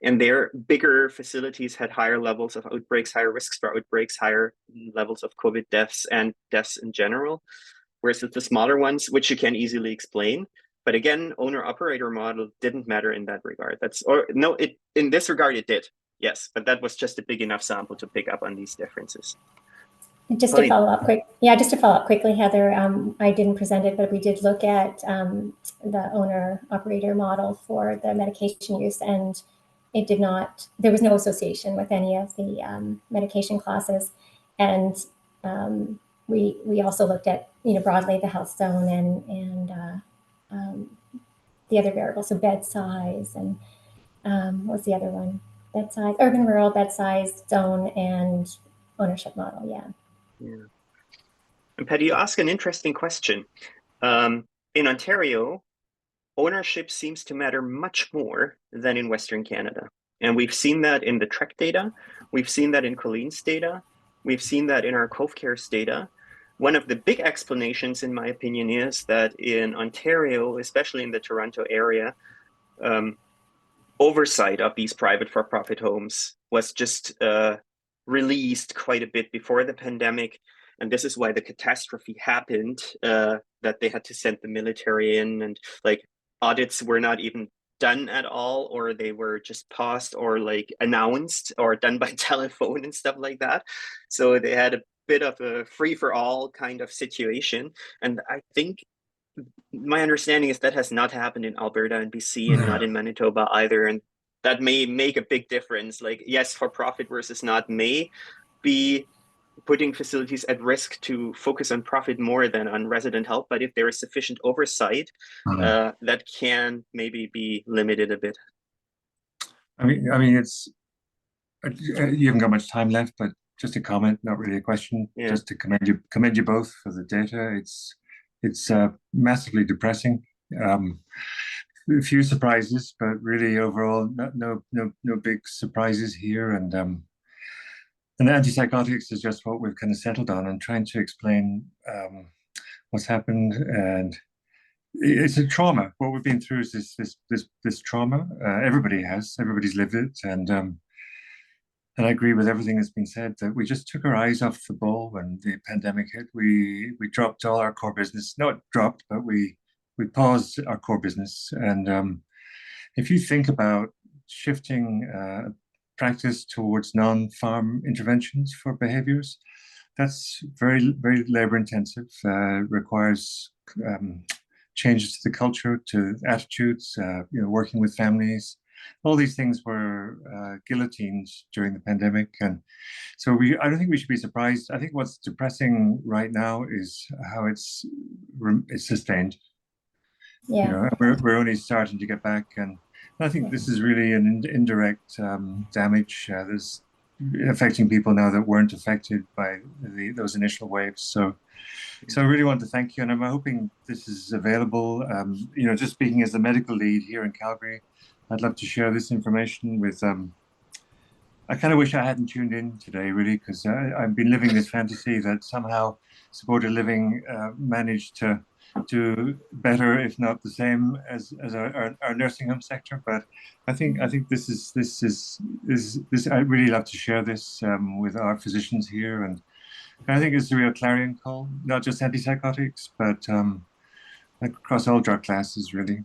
And their bigger facilities had higher levels of outbreaks, higher risks for outbreaks, higher levels of COVID deaths and deaths in general. Whereas with the smaller ones, which you can easily explain, but again, owner-operator model didn't matter in that regard. In this regard, it did, yes, but that was just a big enough sample to pick up on these differences. Just to follow up quickly, Heather, I didn't present it, but we did look at the owner-operator model for the medication use, and it did not, there was no association with any of the medication classes. And we also looked at, broadly the health zone and the other variables, so bed size and what's the other one? Bed size, urban, rural, bed size, zone, and ownership model, yeah. And Patty, you ask an interesting question. In Ontario, ownership seems to matter much more than in Western Canada. And we've seen that in the TREC data. We've seen that in Colleen's data. We've seen that in our COVCARES data. One of the big explanations, in my opinion, is that in Ontario, especially in the Toronto area, oversight of these private for-profit homes was just released quite a bit before the pandemic. And this is why the catastrophe happened, that they had to send the military in, and like audits were not even done at all, or they were just paused or like announced or done by telephone and stuff like that. So they had a bit of a free-for-all kind of situation. And I think my understanding is that has not happened in Alberta and BC and not in Manitoba either. And that may make a big difference. Like, yes, for profit versus not may be putting facilities at risk to focus on profit more than on resident health. But if there is sufficient oversight, that can maybe be limited a bit. I mean, it's you haven't got much time left, but just a comment, not really a question. Yeah. Just to commend you both for the data. It's massively depressing. A few surprises, but really overall, no big surprises here. And antipsychotics is just what we've kind of settled on, and trying to explain what's happened. And it's a trauma. What we've been through is this trauma. Everybody's lived it, and I agree with everything that's been said, that we just took our eyes off the ball when the pandemic hit. We dropped all our core business. Not dropped, but we paused our core business. And if you think about shifting practice towards non-farm interventions for behaviors, that's very, very labor intensive, requires changes to the culture, to attitudes, working with families. All these things were guillotined during the pandemic. And so I don't think we should be surprised. I think what's depressing right now is how it's sustained. Yeah. We're only starting to get back. And I think this is really an indirect damage that's affecting people now that weren't affected by those initial waves. So I really want to thank you, and I'm hoping this is available. Just speaking as the medical lead here in Calgary, I'd love to share this information with. I kind of wish I hadn't tuned in today, really, because I've been living this fantasy that somehow supported living managed to do better, if not the same, as our nursing home sector. But I think this I really love to share this with our physicians here, and I think it's a real clarion call, not just antipsychotics, but across all drug classes, really.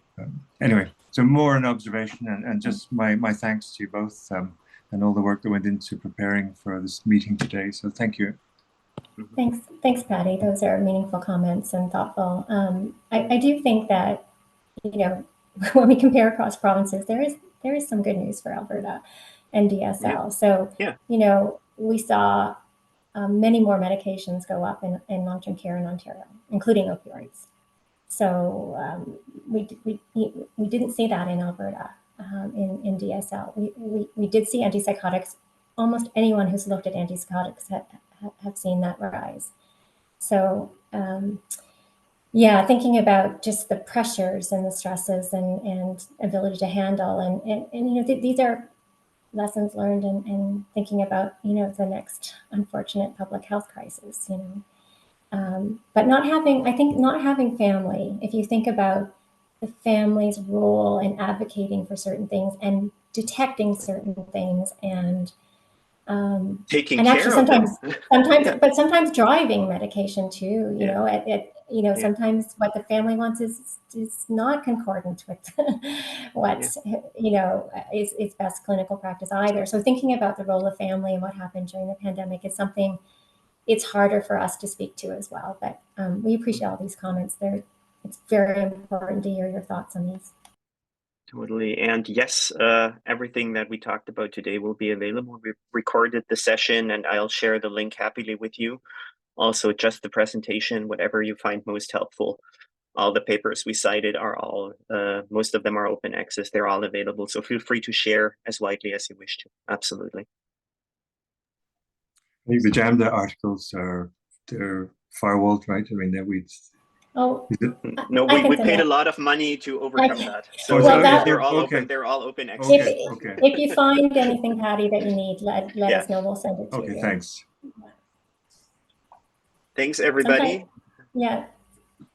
Anyway, so more an observation, and just my thanks to you both, and all the work that went into preparing for this meeting today. So thank you. Thanks, Patty. Those are meaningful comments and thoughtful. I do think that, you know, when we compare across provinces, there is some good news for Alberta and DSL. Yeah. So, Yeah. you know, we saw many more medications go up in long-term care in Ontario, including opioids. So we didn't see that in Alberta in DSL. We did see antipsychotics. Almost anyone who's looked at antipsychotics have seen that rise. So yeah, thinking about just the pressures and the stresses and ability to handle, and you know, these are lessons learned, and thinking about, you know, the next unfortunate public health crisis, you know. But not having family, if you think about the family's role in advocating for certain things and detecting certain things, and Taking and actually care of them. sometimes, but sometimes driving medication too, you know, you know, Yeah. sometimes what the family wants is not concordant with what, you know, is best clinical practice either. So thinking about the role of family and what happened during the pandemic is something it's harder for us to speak to as well. But we appreciate all these comments. It's very important to hear your thoughts on these. Totally. And yes, everything that we talked about today will be available. We recorded the session, and I'll share the link happily with you. Also, just the presentation, whatever you find most helpful. All the papers we cited are all, most of them are open access. They're all available. So feel free to share as widely as you wish to. Absolutely. I think the JAMDA articles they're firewalled, right? I mean, Oh, no, we paid a lot of money to overcome that. So they're all open. They're all open access. If you find anything, Patty, that you need, let us know. We'll send it to you. Okay, thanks. Thanks, everybody. Yeah,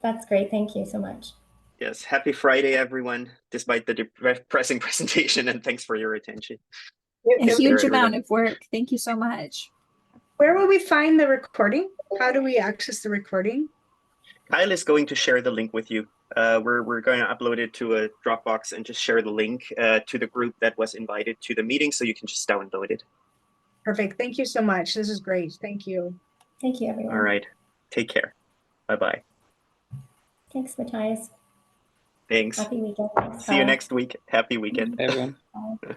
that's great. Thank you so much. Yes, happy Friday, everyone, despite the depressing presentation, and thanks for your attention. A huge amount of work. Thank you so much. Where will we find the recording? How do we access the recording? Kyle is going to share the link with you. We're going to upload it to a Dropbox and just share the link to the group that was invited to the meeting, so you can just download it. Perfect. Thank you so much. This is great. Thank you. Thank you, everyone. All right. Take care. Bye-bye. Thanks, Matthias. Thanks. Happy weekend. See you next week. Happy weekend. Hey, everyone. Bye.